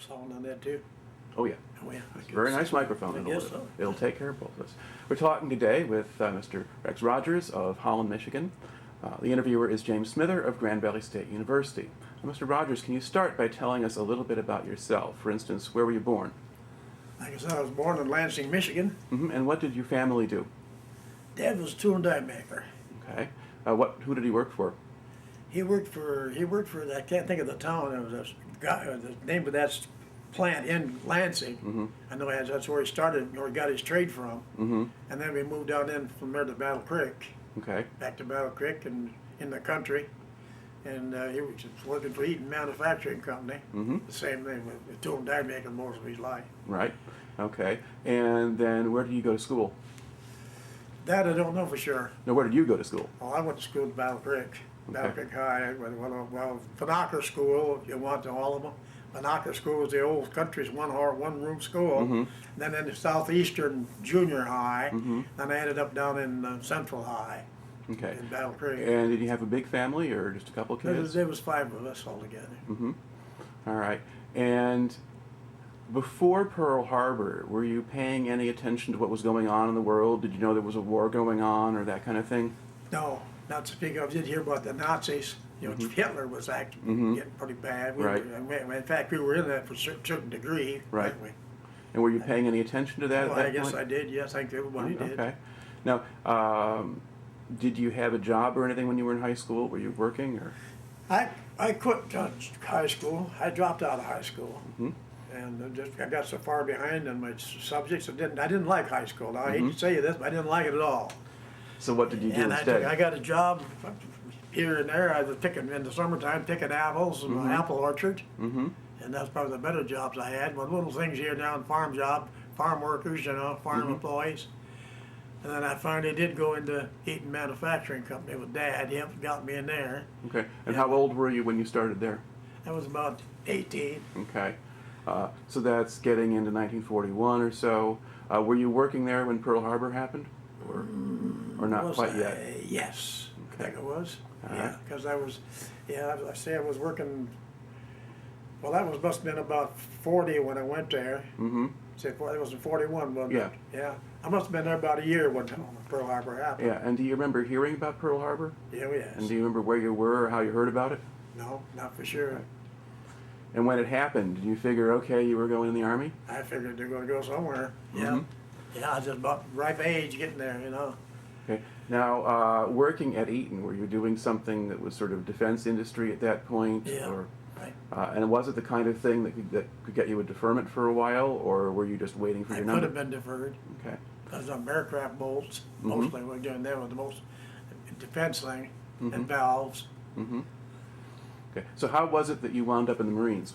song on that too? Oh yeah. Oh yeah. It's a very nice microphone. I guess so. It'll take care of both of us. We're talking today with Mr. Rex Rogers of Holland, Michigan. The interviewer is James Smither of Grand Valley State University. Mr. Rogers, can you start by telling us a little bit about yourself? For instance, where were you born? Like I said, I was born in Lansing, Michigan. And what did your family do? Dad was a tool and die maker. Okay. Who did he work for? He worked for I can't think of the town. It was a guy, the name of that plant in Lansing. I know that's where he started, where he got his trade from. And then we moved down in from there to Battle Creek. Okay. Back to Battle Creek and in the country. And he was just working for Eaton Manufacturing Company. The same thing with tool and die making most of his life. Right. Okay. And then where did you go to school? That I don't know for sure. No, where did you go to school? Well, I went to school at Battle Creek. Battle Creek High, well, Panaca School, if you want to all of them. Panaca School was the old country's one-room school. Then in the Southeastern Junior High. Then I ended up down in Central High. Okay. In Battle Creek. And did you have a big family or just a couple of kids? There was 5 of us all together. All right. And before Pearl Harbor, were you paying any attention to what was going on in the world? Did you know there was a war going on or that kind of thing? No, not to speak of. I did hear about the Nazis. You know, Hitler was actually getting pretty bad. In fact, we were in that for a certain degree. Right. And were you paying any attention to that Well, at that I guess point? I did. Yes, I think everybody did. Okay. Now, did you have a job or anything when you were in high school? Were you working or? I quit high school. I dropped out of high school. And I got so far behind in my subjects, I didn't like high school. Now, I hate to say this, but I didn't like it at all. So what did you do And instead? I got a job here and there. I was picking in the summertime, picking apples in an apple orchard. And that's probably the better jobs I had. But little things here and there on farm workers, you know, farm employees. And then I finally did go into Eaton Manufacturing Company with Dad. He got me in there. Okay. And how old were you when you started there? I was about 18. Okay. So that's getting into 1941 or so. Were you working there when Pearl Harbor happened? Or not quite yet? Yes. Okay. I think it was. All Yeah, right. because I was working, well, that must have been about 40 when I went there. Say, it was in 41, wasn't it? Yeah. I must have been there about a year when Pearl Harbor happened. Yeah. And do you remember hearing about Pearl Harbor? Yeah, yes. And do you remember where you were or how you heard about it? No, not for sure. Right. And when it happened, did you figure, okay, you were going in the Army? I figured they're going to go somewhere. Yeah. Yeah, I was just about ripe age getting there, you know. Okay. Now, working at Eaton, were you doing something that was sort of defense industry at that point? Yeah. Or, Right. and was it the kind of thing that could get you a deferment for a while, or were you just waiting for I your could number? have been deferred. Okay. Because on aircraft bolts, mostly we're doing that with the most defense thing, and valves. Okay. So how was it that you wound up in the Marines?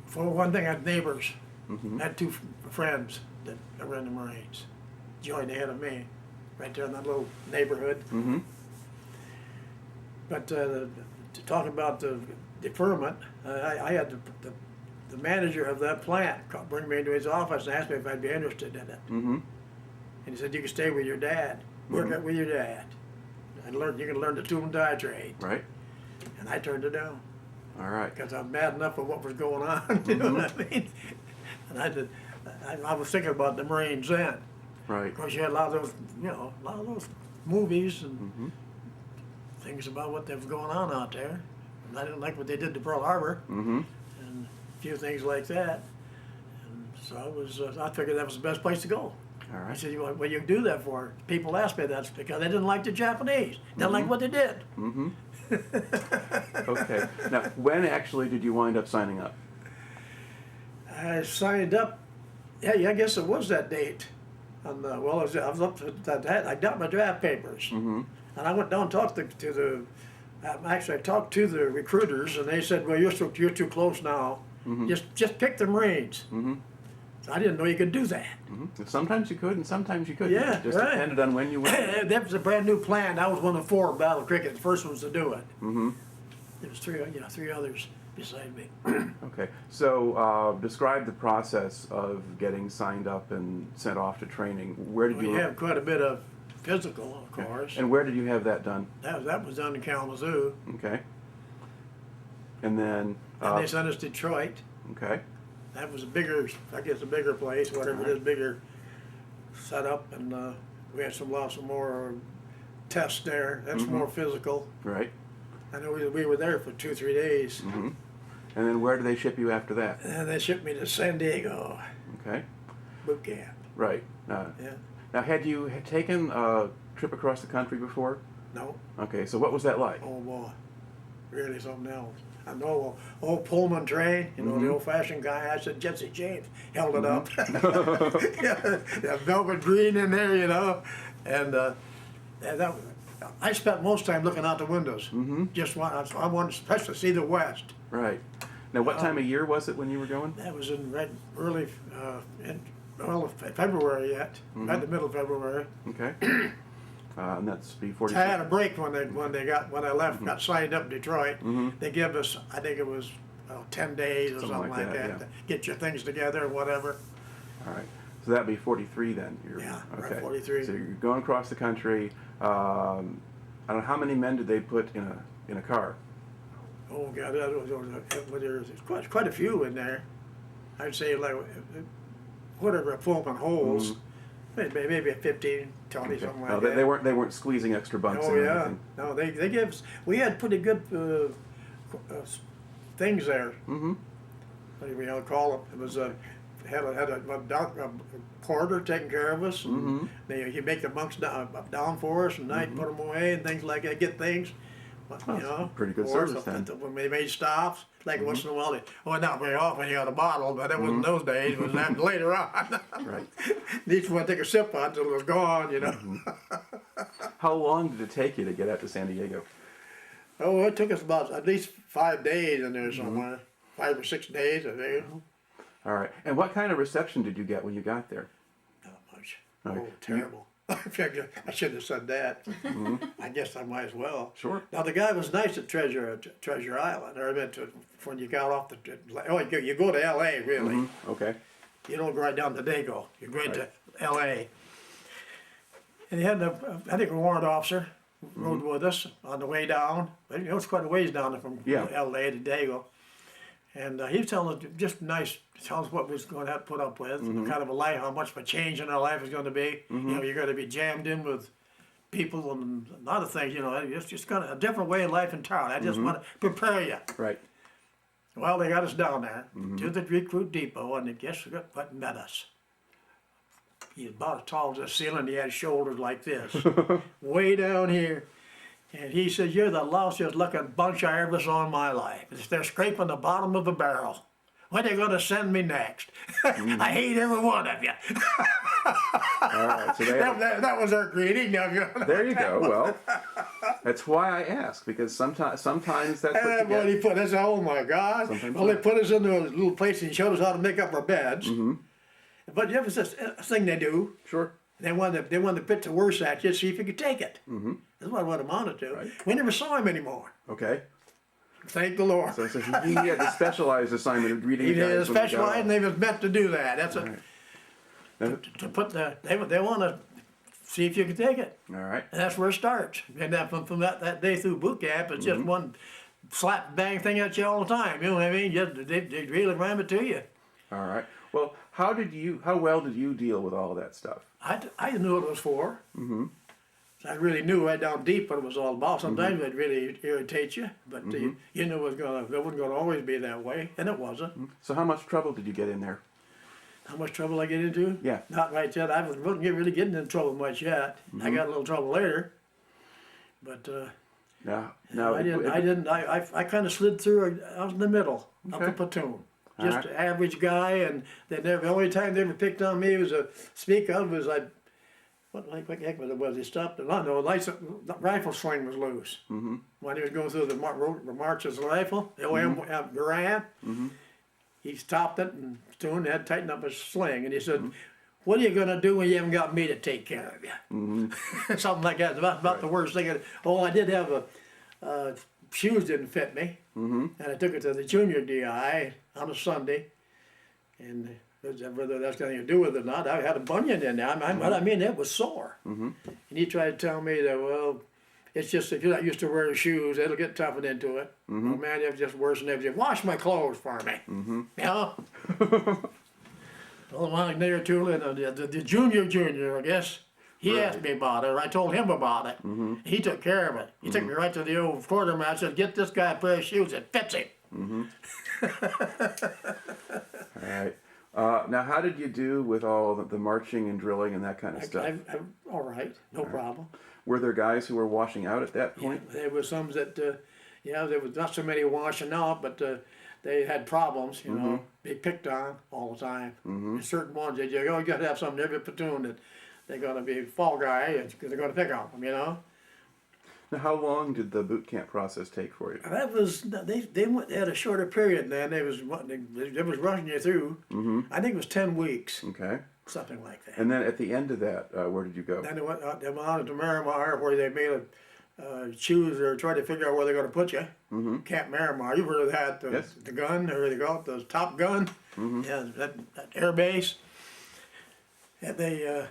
For one thing, I had neighbors. I had 2 friends that were in the Marines. Joined ahead of me, right there in that little neighborhood. But to talk about the deferment, I had the manager of that plant bring me into his office and asked me if I'd be interested in it. And he said, "You can stay with your dad, work out with your dad, and you can learn the tool and die trade." Right. And I turned it down. All right. Because I'm mad enough of what was going on, you know what I mean? And I was thinking about the Marines then. Right. Of course, you had a lot of those, a lot of those movies and things about what was going on out there. And I didn't like what they did to Pearl Harbor and a few things like that. And so I figured that was the best place to go. All I right. said, "What you do that for?" People ask me that's because they didn't like the Japanese. They didn't like what they did. Okay. Now, when actually did you wind up signing up? I signed up. Yeah, I guess it was that date. And I was up to that. I got my draft papers, and I went down and talked to the. Actually, I talked to the recruiters, and they said, "Well, you're too close now. Just pick the Marines." So I didn't know you could do that. Sometimes you could, and sometimes you couldn't. Yeah, It just right. depended on when you went. That was a brand new plan. I was one of 4 Battle Cricket, the first ones to do it. There was 3 others beside me. Okay. So describe the process of getting signed up and sent off to training. Where did We you have quite a bit of physical, of course. And where did you have that done? That was done in Kalamazoo. Okay. And then And they sent us to Detroit. Okay. That was a bigger, I guess, a bigger place, whatever it is, bigger setup, and we had some more tests there. That's more physical. Right. I know we were there for 2-3 days, And then where do they ship you after that? and they shipped me to San Diego Okay. boot camp. Right. Yeah, Now, had you taken a trip across the country before? no, Okay, so what was that like? oh boy, really something else. I know, old Pullman train, you know, the old-fashioned guy. I said Jesse James held it up. Yeah, that velvet green in there, you know, and that. I spent most time looking out the windows. Just I wanted especially to see the west. Right. Now, what time of year was it when you were going? That was in early, February yet, right in the middle of February. Okay. And that's before. I had a break when I left, got signed up in Detroit. They give us, I think it was 10 days or something like that yeah. to get your things together or whatever. All right. So that'd be 43 then. Yeah, okay. right, 43. So you're going across the country. I don't know how many men did they put in a car. Oh God, there's quite a few in there. I'd say like whatever Pullman holds, maybe a 15, 20, something like that. They weren't squeezing extra bunks Oh in or yeah, anything. no, they give us. We had pretty good things there. What do we call them? It was had a porter taking care of us, and he'd make the bunks down for us, and night put them away and things like that. Get things. You know, pretty good or service then. when they made stops, like once in a while, not very often you got a bottle, but it wasn't those days. It was later on. Right. Each one take a sip on until it was gone, you know. How long did it take you to get out to San Diego? Oh, it took us about at least 5 days in there somewhere. 5 or 6 days, I think. All right. And what kind of reception did you get when you got there? Not much. Okay. Oh, terrible. I shouldn't have said that. I guess I might as well. Sure. Now the guy was nice at Treasure Island. Or I meant when you got off you go to L.A. really. Okay. You don't go right down to Dago. You go into L.A. And he had I think a warrant officer rode with us on the way down. But, it's quite a ways down from L.A. to Dago. And he was telling us just nice, tell us what we was going to have to put up with, kind of a life, how much of a change in our life is going to be. You know, you're going to be jammed in with people and a lot of things. You know, it's just kind of a different way of life entirely. I just want to prepare you. Right. Well, they got us down there to the recruit depot, and guess what met us? He was about as tall as the ceiling. He had shoulders like this, way down here. And he said, "You're the lousiest looking bunch I ever saw in my life. They're scraping the bottom of the barrel. When are they going to send me next? I hate every one of you." All right. So that was our greeting. There you go. Well, that's why I ask, because sometimes that's what you get. He oh my God. They put us into a little place and showed us how to make up our beds. But it was this thing they do. Sure. They wanted to put the worst at you, see if you could take it. That's what it amounted to. Right. We never saw him anymore. Okay. Thank the Lord. So he had a specialized assignment of reading. He did specialized, and they was meant to do that. That's to put they want to see if you can take it. All right. And that's where it starts. And then from that day through boot camp, it's just one slap bang thing at you all the time. You know what I mean? They really ram it to you. All right. Well, how well did you deal with all of that stuff? I knew what it was for. I really knew right down deep what it was all about. Sometimes it'd really irritate you, but you knew it wasn't going to always be that way, and it wasn't. So how much trouble did you get in there? How much trouble I get into? Yeah. Not right yet. I wasn't really getting into trouble much yet. I got a little trouble later, but No. I didn't. I kind of slid through. I was in the middle of the platoon. Just an average guy, and the only time they ever picked on me was a speak of was what the heck was it? He stopped it. No, the rifle sling was loose. When he was going through the march of the rifle, the OM Garand, he stopped it and soon had to tighten up his sling, and he said, "What are you going to do when you haven't got me to take care of you?" Something like that. About the worst thing. I did have shoes didn't fit me, and I took it to the junior DI on a Sunday, and whether that's got anything to do with it or not, I had a bunion in there. But I mean, it was sore. And he tried to tell me that, well, It's just if you're not used to wearing shoes, it'll get toughened into it. Oh man, it's just worse than everything. Wash my clothes for me. You know? Well, like near to the junior, I guess. He asked me about it. I told him about it. He took care of it. He took me right to the old quartermaster. Said, "Get this guy a pair of shoes that fits him." All right. Now, how did you do with all the marching and drilling and that kind of stuff? I'm all right, no problem. Were there guys who were washing out at that point? Yeah, there were some that, there was not so many washing out, but they had problems. You know, they picked on all the time. And certain ones, you got to have some in every platoon that they're going to be a fall guy because they're going to pick on them. You know. Now, how long did the boot camp process take for you? That was they had a shorter period then. They was rushing you through. I think it was 10 weeks. Okay. Something like that. And then at the end of that, where did you go? Then they went on to Miramar, where they made choose or try to figure out where they're going to put you. Camp Miramar. You've heard of that? Yes. The gun, or they call it the Top Gun. Yeah, that air base. And they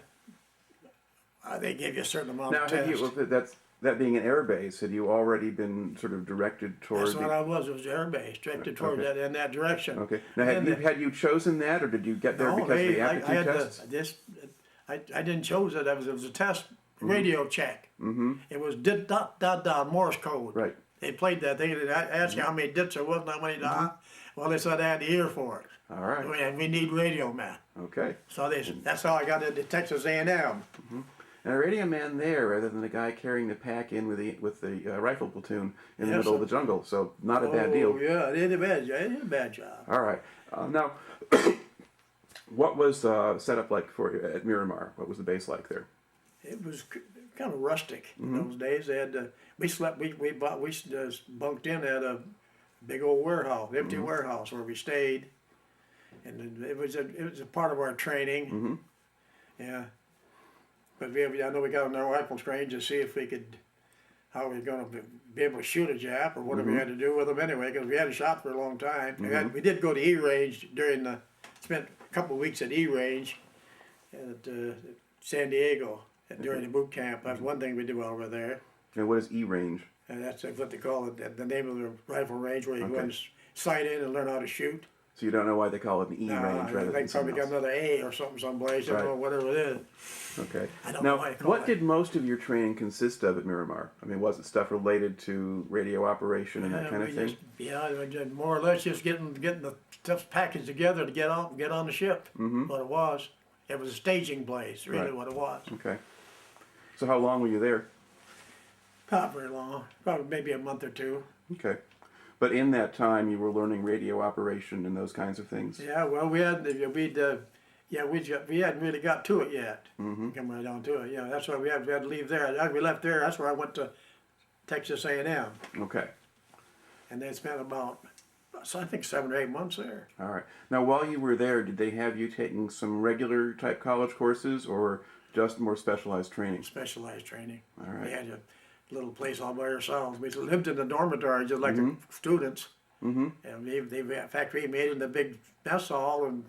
gave you a certain amount Now, of tests. that being an air base, had you already been sort of directed toward That's what I was. It was air base, directed toward Okay. that in that direction. Okay. Now, had you chosen that, or did you get there because of the aptitude tests? I didn't choose it. It was a test radio check. It was dot dot dot Morse code. Right. They played that. They asked you how many dits there was, how many dots. Well, they said I had the ear for it. All right. And we need radio man. Okay. So that's how I got into Texas A&M. And a radio man there, rather than the guy carrying the pack in with the rifle platoon in the middle of the jungle. So not a bad deal. Oh yeah, it ain't a bad job. It ain't a bad job. All right. Now, what was set up like for you at Miramar? What was the base like there? It was kind of rustic in those days. They had we bunked in at a big old warehouse, empty warehouse where we stayed, and it was a part of our training. Yeah, but I know we got on our rifle range to see if we could, how we were going to be able to shoot a Jap or whatever we had to do with them anyway, because we hadn't shot for a long time. We did go to E range spent a couple of weeks at E range at San Diego during the boot camp. That's one thing we did while we were there. And what is E range? And that's what they call it, the name of the rifle range, where you go and sight in and learn how to shoot. So you don't know why they call it an E range rather They than probably something got else. another A or something someplace, I don't know, whatever it is. Okay. I don't know Now, why they call what it. did most of your training consist of at Miramar? I mean, was it stuff related to radio operation and that kind of thing? More or less just getting the stuff packaged together to get on the ship. What it was. It was a staging place, really, Right. what it was. Okay. So how long were you there? Not very long, probably maybe a month or two. Okay. But in that time, you were learning radio operation and those kinds of things? Yeah, well, we hadn't really got to it yet. Come right down to it. Yeah, that's why we had to leave there. After we left there, that's where I went to Texas A&M, Okay. and they spent about, I think, 7 or 8 months there. All right. Now, while you were there, did they have you taking some regular type college courses or just more specialized training? Specialized training. All right. We had a little place all by ourselves. We lived in the dormitory just like the students. And in fact, we made it in the big mess hall, and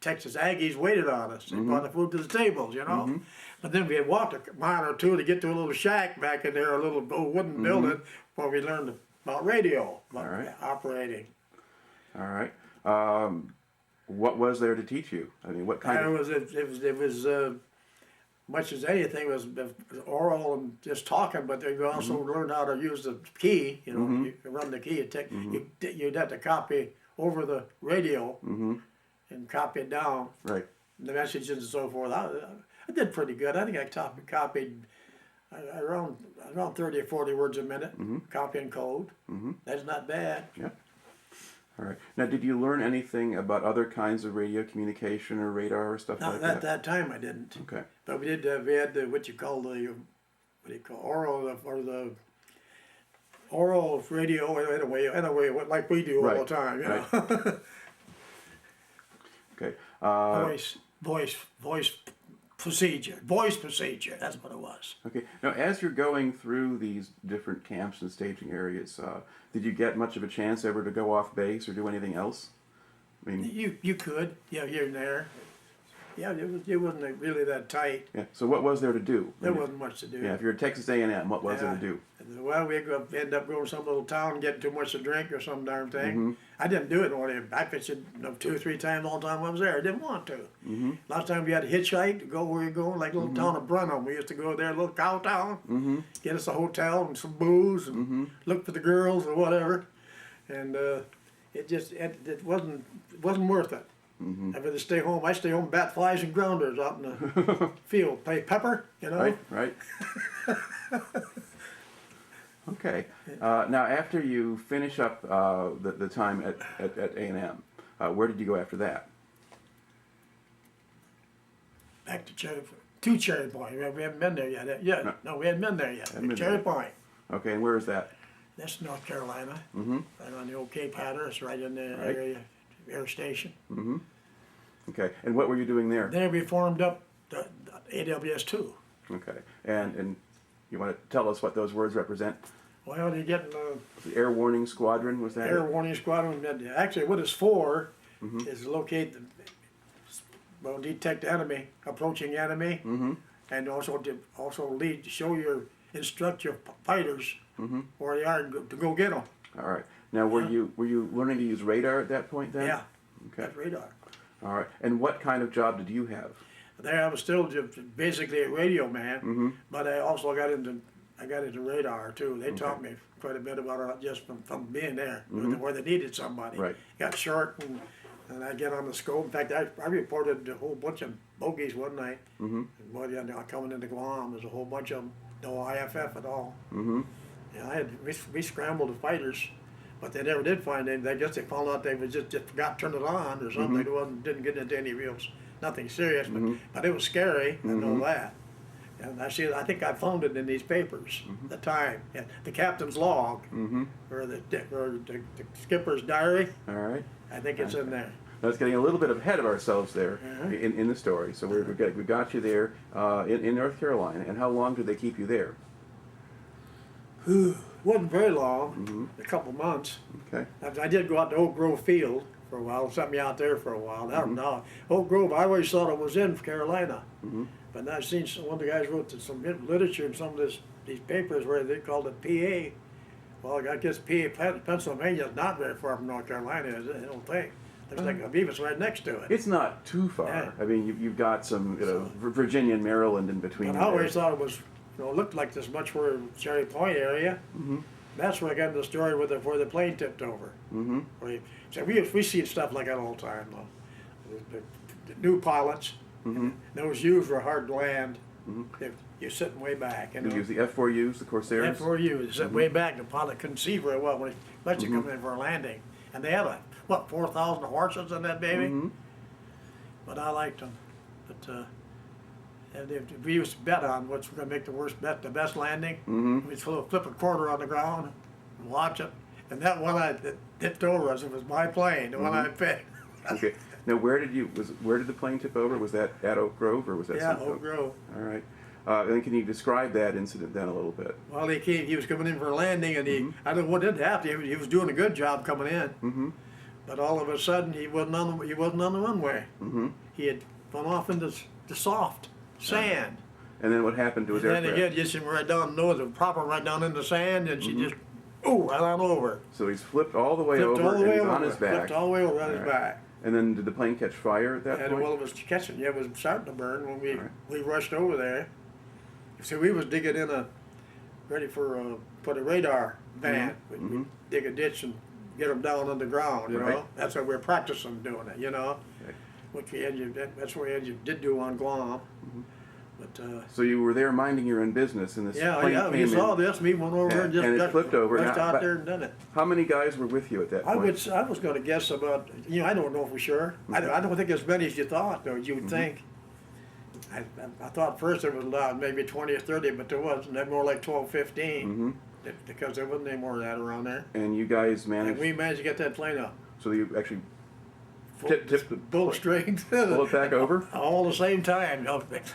Texas Aggies waited on us and brought the food to the tables, you know. But then we had walked a mile or two to get to a little shack back in there, a little old wooden building, where we learned about radio, about operating. All right. What was there to teach you? I mean, what kind of... It was much as anything, it was oral and just talking, but they also learned how to use the key, you know, you run the key, you'd have to copy over the radio and copy it down, the messages and so forth. I did pretty good. I think I copied around 30 or 40 words a minute, copying code. That's not bad. Yeah. All right. Now, did you learn anything about other kinds of radio communication or radar or stuff like that? At that time, I didn't. Okay. But we did. We had what you call oral radio in a way, like we do all the time. You know. Okay. Voice procedure. That's what it was. Okay. Now, as you're going through these different camps and staging areas, did you get much of a chance ever to go off base or do anything else? I mean, You could, here and there. Yeah, it wasn't really that tight. Yeah. So what was there to do? There wasn't much to do. Yeah. If you're at Texas A&M, what was there to do? Well, we end up going to some little town, getting too much to drink or some darn thing. Mm-hmm. I didn't do it only. I fished it 2 or 3 times all the time I was there. I didn't want to. Mm-hmm. A lot of times we had to hitchhike to go where you're going, like a little town of Brenham. We used to go there, a little cow town, get us a hotel and some booze, and look for the girls or whatever. And it wasn't worth it. I'd rather stay home. I stay home, bat flies and grounders out in the field, play pepper, you know. Right. Right. Okay. Now, after you finish up the time at A&M, where did you go after that? Back to Cherry Point. We haven't been there yet. No, we hadn't been there yet. Cherry Point. Okay, and where is that? That's North Carolina. Right on the old Cape Hatteras, right in the area, air station. Okay, and what were you doing there? There we formed up the AWS-2. Okay, and you want to tell us what those words represent? Well, you're getting The Air Warning Squadron, was that Air it? Warning Squadron. Actually, what it's for is locate, detect enemy, approaching enemy, and also instruct your fighters where they are to go get them. All right. Now, were you learning to use radar at that point then? Yeah, Okay. that's radar. All right. And what kind of job did you have? There, I was still just basically a radio man, but I also got into radar too. They taught me quite a bit about it just from being there, where they needed somebody. Right. Got short, and I get on the scope. In fact, I reported a whole bunch of bogeys one night. Coming into Guam, there's a whole bunch of them, no IFF at all. Yeah, we scrambled the fighters, but they never did find any. I guess they found out they just forgot to turn it on or something. They didn't get into any nothing serious, but it was scary. I know that. And I think I found it in these papers at the time. Yeah, the captain's log, or the skipper's diary. All right. I think it's in there. That's getting a little bit ahead of ourselves there in the story. So we got you there in North Carolina. And how long did they keep you there? Wasn't very long, a couple months. Okay. I did go out to Oak Grove Field for a while, sent me out there for a while. I don't know. Oak Grove, I always thought it was in Carolina. But I've seen one of the guys wrote some literature in some of these papers where they called it PA. Well, I guess PA, Pennsylvania is not very far from North Carolina, is it? I don't think. Looks like I believe it's right next to it. It's not too far. Yeah. I mean, you've got some, Virginia and Maryland in between. But I always thought it was, looked like this much where Cherry Point area. That's where I got the story where the plane tipped over. So we see stuff like that all the time, though. The new pilots, those U's were hard to land. You're sitting way back. You use the F4Us, the Corsairs? F4U, sitting way back. The pilot couldn't see very well when especially coming in for a landing. And they had 4,000 horses in that baby? But I liked them. But we used to bet on what's going to make the best landing. We'd flip a quarter on the ground and watch it. And that one that tipped over us, it was my plane, the one I picked. Okay. Now, where did the plane tip over? Was that at Oak Grove, or was that? Yeah, Oak Grove. All right. And can you describe that incident then a little bit? Well, he was coming in for a landing, and I don't know what did happen. He was doing a good job coming in, but all of a sudden he wasn't on the runway. He had gone off into the soft sand. And then what happened to his aircraft? And then he just right down the proper right down in the sand, and she just right on over. So he's flipped all the way over, and he's on his back. Flipped all the way over on his back. And then did the plane catch fire at that point? Well, it was catching. Yeah, it was starting to burn when we rushed over there. So we was digging in ready for put a radar van. We'd dig a ditch and get them down underground. You know, that's what we were practicing doing it. You know, which that's what we did do on Guam. But so you were there minding your own business, and this plane came we saw this. We went over and just it flipped over. Rushed out there and done it. How many guys were with you at that point? I was going to guess about. I don't know for sure. I don't think as many as you thought, though. You would think. I thought first there was maybe 20 or 30, but there wasn't. There were more like 12, 15, because there wasn't any more of that around there. And you guys managed. And we managed to get that plane up. So you actually tipped the full strength. Pull it back over. All the same time.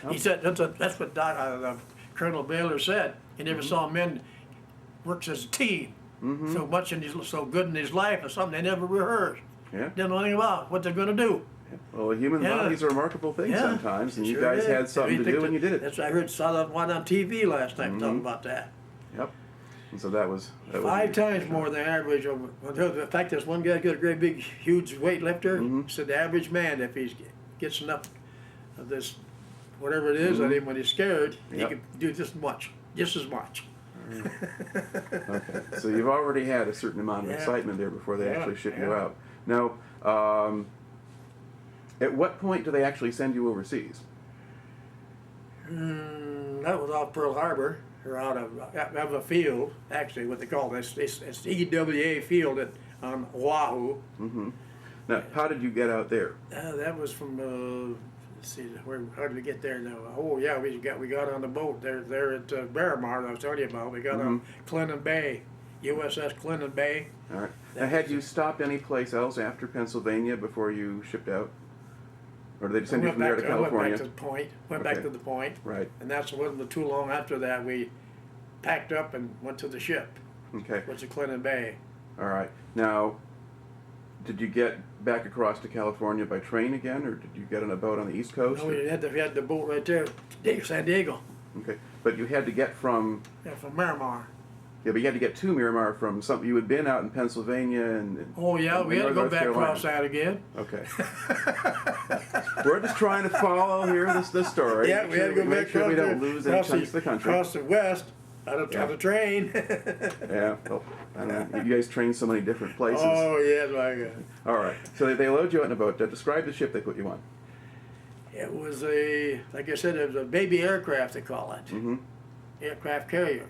He said that's what Colonel Baylor said. He never saw men work as a team so much so good in his life or something. They never rehearsed. Yeah. Didn't know anything about what they're going to do. Well, human Yeah. bodies are remarkable things Yeah, sometimes, and you sure guys did. had something We to do picked and you did it. That's I heard saw that one on TV last night talking about that. Yep. And so that was 5 times more than average. In fact, this one guy got a great big, huge weightlifter. Said the average man, if he gets enough of this, whatever it is, at him when he's scared, he Yep. can do just as much. Okay. So you've already had a certain amount of Yeah. excitement there before they Yeah, actually ship you yeah. out. Now, at what point do they actually send you overseas? That was off Pearl Harbor, or out of a field, actually, what they call this. It's EWA field on Oahu. Now, how did you get out there? That was from, let's see, how did we get there now? Oh yeah, we got on the boat there at Barramar that I was telling you about. We got on Clinton Bay, USS Clinton Bay. All right. Now, had you stopped any place else after Pennsylvania before you shipped out? Or did they send you from there to California? Went back to the point. Went back to the point. Right. And that's wasn't too long after that we packed up and went to the ship, Okay. which is Clinton Bay. All right. Now, did you get back across to California by train again, or did you get on a boat on the East Coast? No, we had the boat right there, San Diego. Okay. But you had to get from... Yeah, from Miramar. Yeah, but you had to get to Miramar from something. You had been out in Pennsylvania and Oh yeah, and we had to go North back Carolina. across that again. Okay. We're just trying to follow here this story. Yeah, we had to go make back sure we across don't lose any chunks of the country. Across the west, on a train. Yeah. Well, I don't know. You guys train so many different places. Oh yeah, my God. All right. So they load you out in a boat. Describe the ship they put you on. It was like I said, it was a baby aircraft, they call it. Aircraft carrier.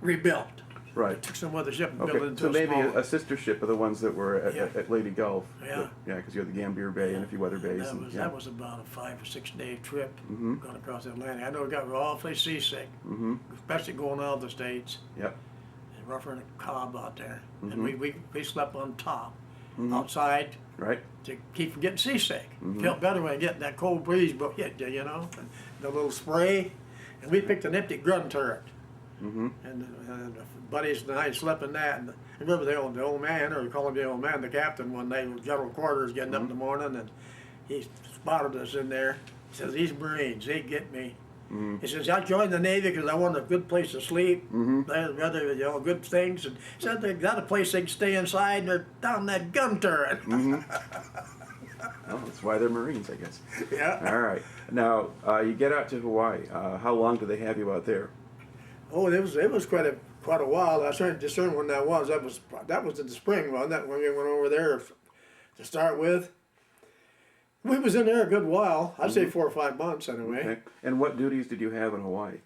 Rebuilt. Right. Took some other ship and built it Okay. into So a maybe small. a sister ship of the ones that were at Lady Gulf. Yeah. Yeah, because you had the Gambier Bay and a few other bays. That was about a 5 or 6 day trip going across the Atlantic. I know it got awfully seasick, especially going out of the States. Yep. And rougher than a cob out there. And we slept on top, outside, Right. to keep from getting seasick. Felt better when getting that cold breeze hit you, you know, and the little spray. And we picked an empty gun turret. And the buddies and I slept in that. And I remember the old man, or we call him the old man, the captain, one day with general quarters getting up in the morning, and he spotted us in there. He says, "These Marines, they get me." He says, "I joined the Navy because I wanted a good place to sleep, rather, good things." And he said they got a place they can stay inside, and they're down that gun turret. Well, that's why they're Marines, I guess. Yeah. All right. Now, you get out to Hawaii. How long do they have you out there? Oh, it was quite a while. I was trying to discern when that was. That was in the spring, wasn't that, when we went over there to start with? We was in there a good while. I'd say 4 or 5 months anyway. Okay. And what duties did you have in Hawaii?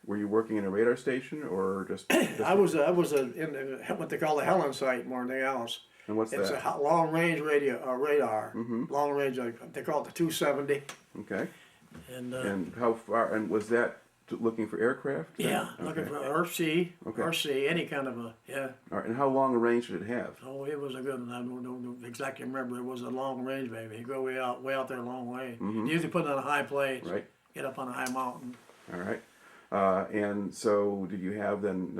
Were you working in a radar station or just I was in what they call the Helen site more than anything else. and what's It's that? a long range radar. Long range, they call it the 270. Okay. And how far? And was that looking for aircraft? yeah, looking for RC, Okay. RC, any kind of All right. And how long a range did it have? Oh, it was a good one. I don't exactly remember. It was a long range, baby. You go way out there a long way. You usually put it on a high place. Right. Get up on a high mountain. All right. And so, did you have then?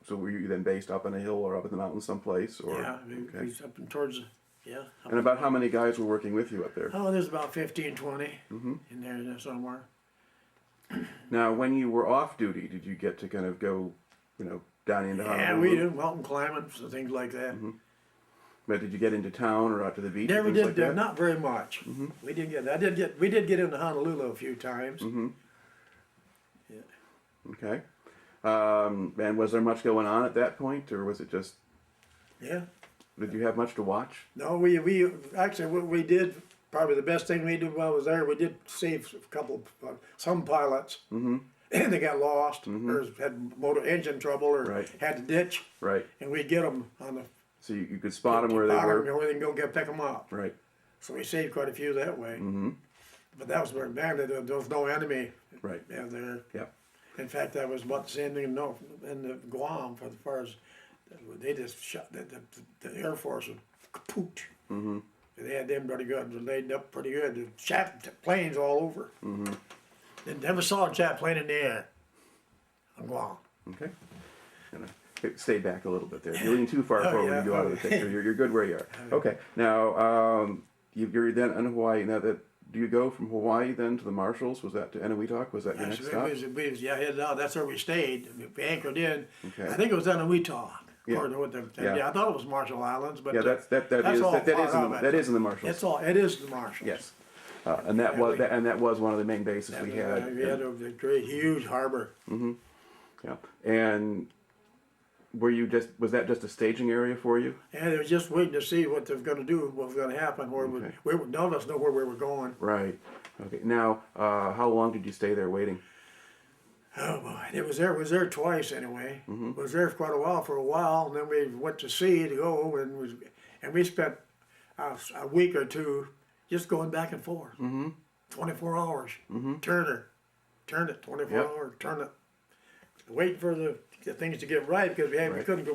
So were you then based up on a hill or up in the mountains someplace? Or Yeah, okay. we up towards the, yeah. And about how many guys were working with you up there? Oh, there's about 15, 20 in there somewhere. Now, when you were off duty, did you get to kind of go, down into Yeah, Honolulu? we did mountain climbing, so things like that. But did you get into town or out to the beach? Never and did, things like that? not very much. We didn't get. We did get into Honolulu a few times. Yeah. Okay. And was there much going on at that point, or was it just? Yeah. Did you have much to watch? No, we actually what we did, probably the best thing we did while I was there, we did save a couple, some pilots, and they got lost or had motor engine trouble or Right. had to ditch, Right. and we'd get them on the. So you could spot them where they were. And we can go pick them up. Right. So we saved quite a few that way. But that was where, man, there was no enemy Right. there. Yep. In fact, that was about the same thing in the Guam, as far as they just shot the Air Force was kaput. They had them pretty good, they laid up pretty good. The Chap planes all over. They never saw a Chap plane in the air on Guam. Okay. Stay back a little bit there. You lean too far Oh, forward, yeah. you go out of the picture. You're good where you are. Okay. Now, you're then in Hawaii. Now, do you go from Hawaii then to the Marshalls? Was that to Enewetak? Was that your next stop? Yeah, headed out. That's where we stayed. We anchored in. Okay. I think it was Enewetak. Yeah. According to what I thought it was Marshall Islands, but Yeah, that is in the Marshalls. It is the Marshalls. Yes. And that was one of the main bases we had. We had a great, huge harbor. Yeah. And was that just a staging area for you? And they were just waiting to see what they were going to do, what was going to happen. None of us know where we were going. Right. Okay. Now, how long did you stay there waiting? Oh boy, it was there twice anyway. Was there for quite for a while, and then we went to sea to go, and we spent a week or two just going back and forth. 24 hours. Turn it, 24 hours, turn it. Waiting for the things to get right because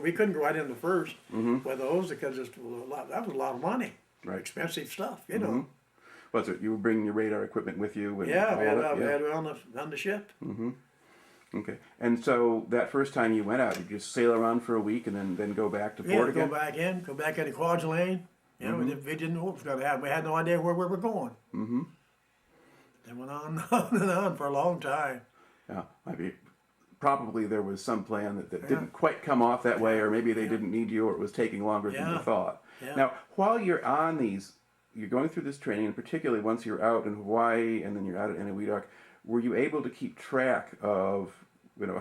we couldn't go right in the first with those because that was a lot of money. Right. Expensive stuff, you know. Was it you were bringing your radar equipment with you? And We had it on the ship. Okay. And so that first time you went out, did you just sail around for a week and then go back to port again? Go back into Kwajalein. You know, we didn't know what was going to happen. We had no idea where we were going. It went on and on for a long time. Yeah. Probably there was some plan that didn't quite come off that way, or maybe they didn't need you, or it was taking longer than you thought. Yeah. Now, while you're going through this training, and particularly once you're out in Hawaii and then you're out at Enewetak, were you able to keep track of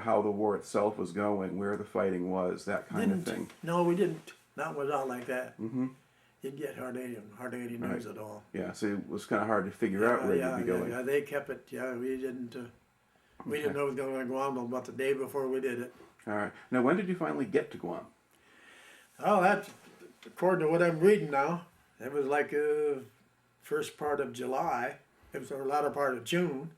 how the war itself was going, where the fighting was, that kind of thing? No, we didn't. Not without like that. Didn't get hardly any news at all. Yeah, so it was kind of hard to figure out where you'd be going. Yeah, they kept it. Yeah, we didn't. We didn't know it was going to Guam about the day before we did it. All right. Now, when did you finally get to Guam? Oh, that's according to what I'm reading now. It was like first part of July. It was the latter part of June.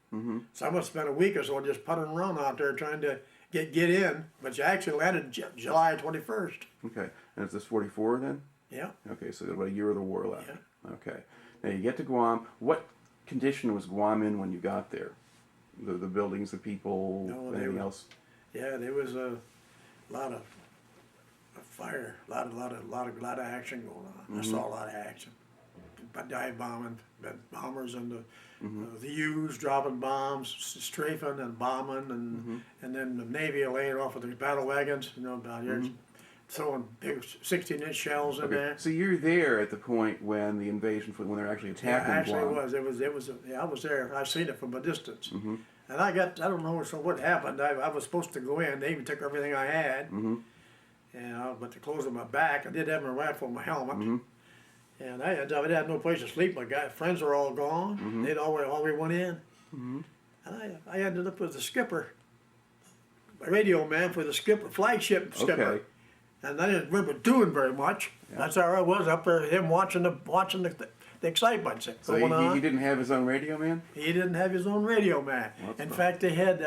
So I must have spent a week or so just puttering around out there trying to get in. But you actually landed July 21st. Okay. And is this 44 then? Yeah. Okay, so about a year of the war left. Yeah. Okay. Now you get to Guam. What condition was Guam in when you got there? The buildings, the people, anything else? Yeah, there was a lot of fire, a lot of action going on. I saw a lot of action. Dive bombing, bombers and the U's dropping bombs, strafing and bombing, and then the Navy laying off with the battle wagons, about here, throwing big 16-inch shells in there. So you're there at the point when the invasion, when they're actually attacking Guam. It was. I was there. I seen it from a distance. And I don't know what happened. I was supposed to go in. They even took everything I had. But the clothes on my back, I did have my rifle and my helmet. And I had no place to sleep. My friends were all gone. They'd already went in. And I ended up with the skipper, my radio man for the flagship skipper. Okay. And I didn't remember doing very much. Yeah. That's how I was up there, him watching the excitement going on. He didn't have his own radio man? He didn't have his own radio man. In fact, they had.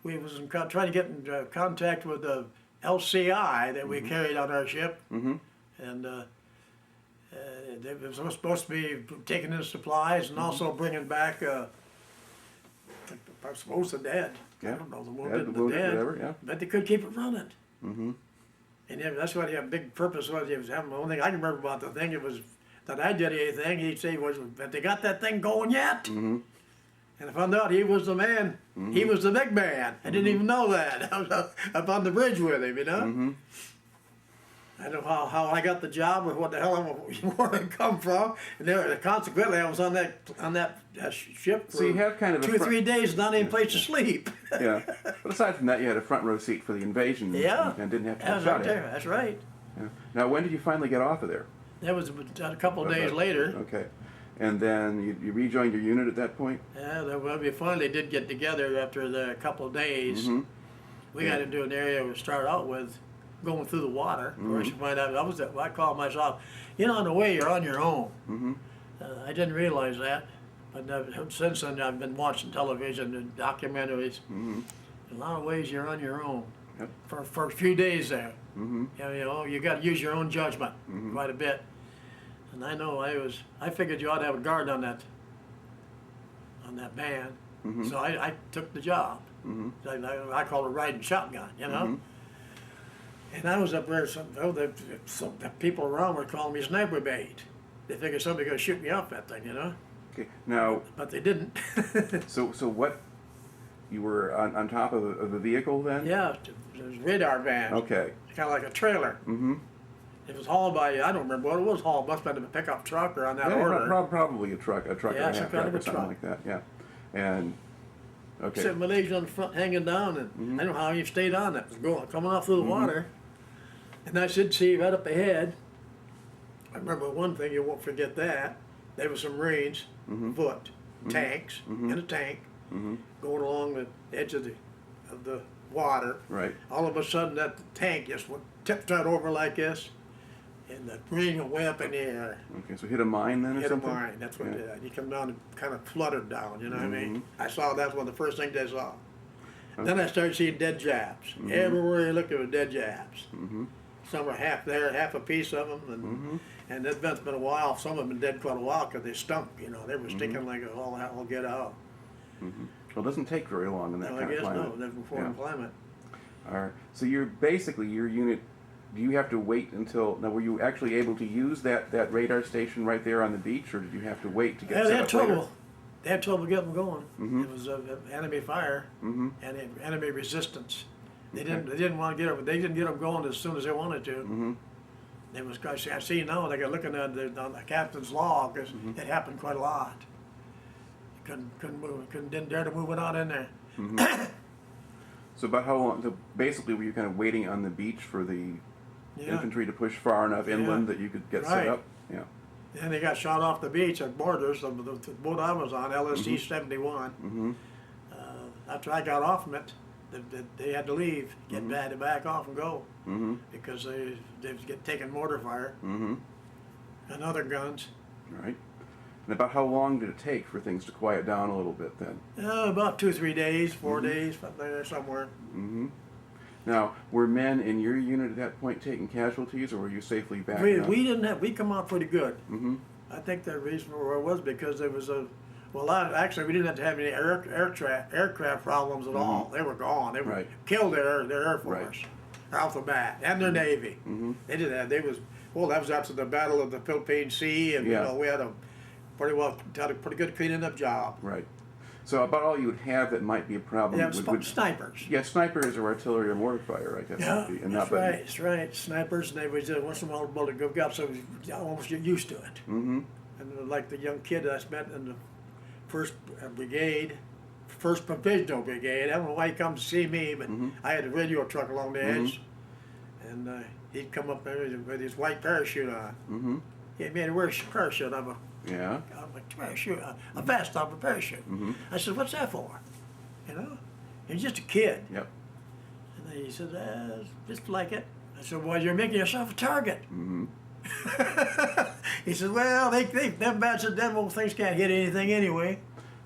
We was trying to get in contact with the LCI that we carried on our ship, and they were supposed to be taking in supplies and also bringing back. I suppose the dead. Yeah. I don't know the wounded and the dead. Whatever, but they could keep it running. And that's what his big purpose was. He was having the only thing I can remember about the thing. It was that I did anything. He'd say, "Have they got that thing going yet?" And I found out he was the man. He was the big man. I didn't even know that. I was up on the bridge with him, I don't know how I got the job or what the hell where I come from. And consequently, I was on that ship for so you have kind of 2 or 3 days, not any place to sleep. Yeah. But aside from that, you had a front row seat for the invasion. Yeah. And didn't have to be shot at. That's right. Yeah. Now, when did you finally get off of there? That was a couple of days later. Okay. And then you rejoined your unit at that point? Yeah, we finally did get together after a couple of days. We got into an area we started out with going through the water. Of course, you find out I call myself, on the way you're on your own. I didn't realize that, but since then I've been watching television and documentaries. In a lot of ways you're on your own for a few days there. You got to use your own judgment quite a bit. And I know I figured you ought to have a guard on that van. So I took the job. I call it riding shotgun, And I was up there, some the people around were calling me sniper bait. They figured somebody gonna shoot me off that thing, you know? Okay. Now, But they didn't. so what? You were on top of the vehicle then? Yeah, it was a radar van. Okay. Kind of like a trailer. Mm-hmm. It was hauled by, I don't remember what it was hauled, must have been a pickup truck or on that order. Probably a truck Yeah, and a some half kind truck of a or something truck. like that. Yeah. And okay. Except Malaysia on the front hanging down, and I don't know how you stayed on it. It was going, coming off through the water. And I should see right up ahead. I remember one thing, you won't forget that. There were some Marines, foot, tanks, in a tank, going along the edge of the water. Right. All of a sudden, that tank just went tipped over like this, and the Marine went up in the air. Okay. So hit a mine then, or Hit a something? mine. That's what Yeah. it did. He come down and kind of fluttered down. You know what I mean? I saw that's one of the first things I saw. Then I started seeing dead Japs. Everywhere you looked, there were dead Japs. Some were half there, half a piece of them, and that's been a while. Some have been dead quite a while because they stunk. You know, they were stinking like all get out. Well, it doesn't take very long in that No, I kind of guess climate. no, never foreign climate. All right. So you're basically your unit. Do you have to wait until now? Were you actually able to use that radar station right there on the beach, or did you have to wait to get Yeah, set they had up later? trouble. They had trouble getting them going. It was enemy fire and enemy resistance. They didn't want to get them. They didn't get them going as soon as they wanted to. It was. I see now. They got looking at on the captain's log. It happened quite a lot. Couldn't move. Didn't dare to move it out in there. So about how long? So basically, were you kind of waiting on the beach for the infantry to push far enough inland that you could get set Right. up? Yeah. And they got shot off the beach at Borders. The boat I was on, LSC 71. After I got off from it, they had to leave, had to back off and go because they was taking mortar fire and other guns. Right. And about how long did it take for things to quiet down a little bit then? About 2 or 3 days, 4 days, there somewhere. Now, were men in your unit at that point taking casualties, or were you safely back? We didn't have. We come out pretty good. I think the reason for it was because there was actually we didn't have to have any aircraft problems at all. They were gone. They were killed their Air Force off the bat and their Navy. They did that. That was after the Battle of the Philippine Sea, and you know, we had a pretty good cleaning up job. Right. So about all you would have that might be a problem would snipers. Yeah, snipers or artillery or mortar fire, I guess. Yeah, would be, and that's right. That's right. Snipers, and they was once in a while able to go up, so you almost get used to it. And like the young kid I met in the first brigade, first provisional brigade. I don't know why he comes to see me, but I had a radio truck along the edge, and he'd come up there with his white parachute on. He made me wear a parachute. I'm a parachute, a vest off a parachute. I said, "What's that for?" You know, he's just a kid. Yep. And then he said, "Just like it." I said, "Well, you're making yourself a target." He said, "Well, them old things can't hit anything anyway.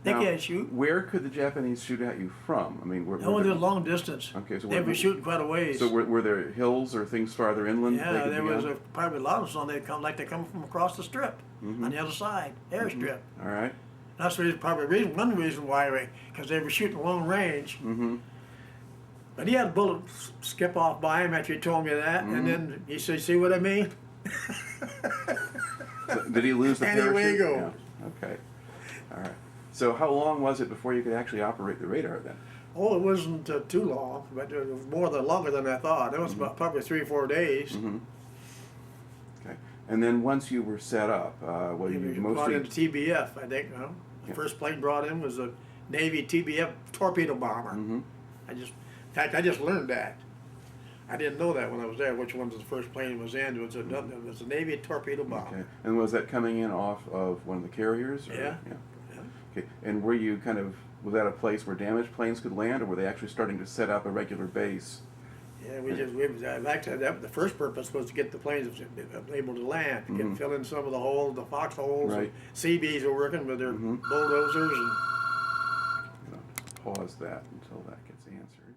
They can't shoot." Where could the Japanese shoot at you from? I mean, They're long distance. Okay, so they were shooting quite a ways. So were there hills or things farther inland? Yeah, there was probably a lot of them. They come from across the strip on the other side, airstrip. All right. That's one reason why, because they were shooting long range. But he had a bullet skip off by him after he told me that, and then he said, "See what I mean?" So did he lose the parachute? Anyway you go. Yeah. Okay. All right. So how long was it before you could actually operate the radar then? Oh, it wasn't too long, but it was longer than I thought. It was probably 3 or 4 days. Okay. And then once you were set up, We brought in the TBF, I think. The first plane brought in was a Navy TBF torpedo bomber. In fact, I just learned that. I didn't know that when I was there, which one the first plane was in. It was a Navy torpedo bomber. Okay. And was that coming in off of one of the carriers? Or? Yeah. Okay. And were you was that a place where damaged planes could land, or were they actually starting to set up a regular base? Yeah, actually, the first purpose was to get the planes able to land, fill in some of the holes, the foxholes. Right. Seabees were working with their bulldozers. And I'm going to pause that until that gets answered.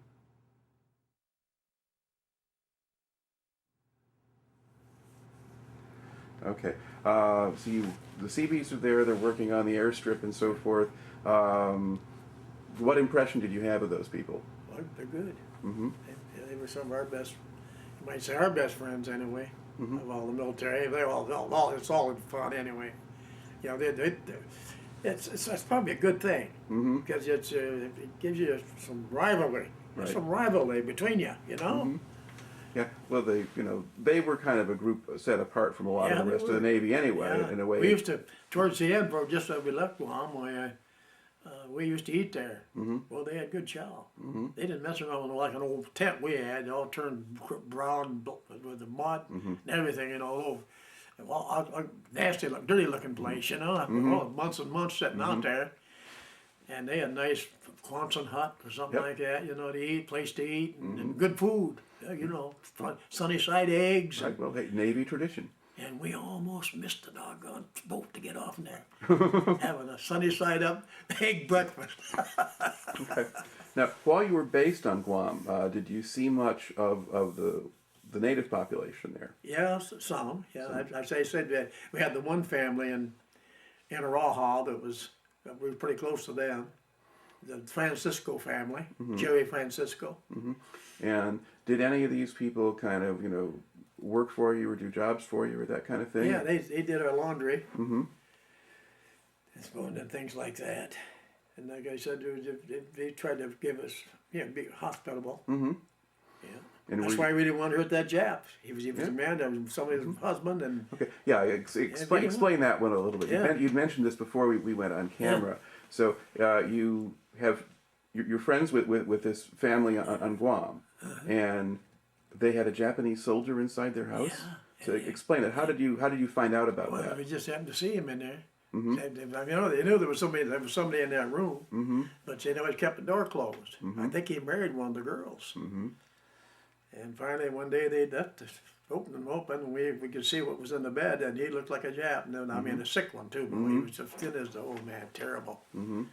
Okay. So the Seabees are there. They're working on the airstrip and so forth. What impression did you have of those people? well, they're good. They were some of our best. might say our best friends anyway, of all the military. They're all it's all in fun anyway. You know, it's probably a good thing because it gives you some rivalry. There's Right. some rivalry between you, you know. Mhm. Yeah, well, they were kind of a group set apart from a lot Yeah, of the they rest of were. the Navy anyway, Yeah. in a way. We used to, towards the end, just as we left Guam, we used to eat there. Well, they had good chow. They didn't mess around with like an old tent we had. It all turned brown with the mud and everything, you know. Nasty, dirty looking place, you know. Months and months sitting out there. And they had a nice Quonset hut or something Yep. like that, you know, to eat, place to eat, and good food, you know, sunny side eggs. Right, well, hey, Navy tradition. And we almost missed the doggone boat to get off in there. Having a sunny side up egg breakfast. Okay. Now, while you were based on Guam, did you see much of the native population there? Yeah, some. Yeah, as I said, we had the one family in Araha we were pretty close to them. The Francisco family, Jerry Francisco. And did any of these people kind of, work for you or do jobs for you or that kind of thing? Yeah, they did our laundry. And things like that. And like I said, they tried to give us, be hospitable. Yeah. And That's why we didn't want to hurt that Jap. He was a man, that was somebody's husband, and Okay, yeah, explain that one a little bit. Yeah. You'd mentioned this before we went on camera. So you're friends with this family on Guam, and they had a Japanese soldier inside their house. Yeah, So explain it. How did you find out about well, that? we just happened to see him in there. They knew there was somebody in that room, but they always kept the door closed. I think he married one of the girls. And finally, one day they opened him open, and we could see what was in the bed, and he looked like a Jap. And I mean, a sick one too, but he was as thin as the old man, terrible. And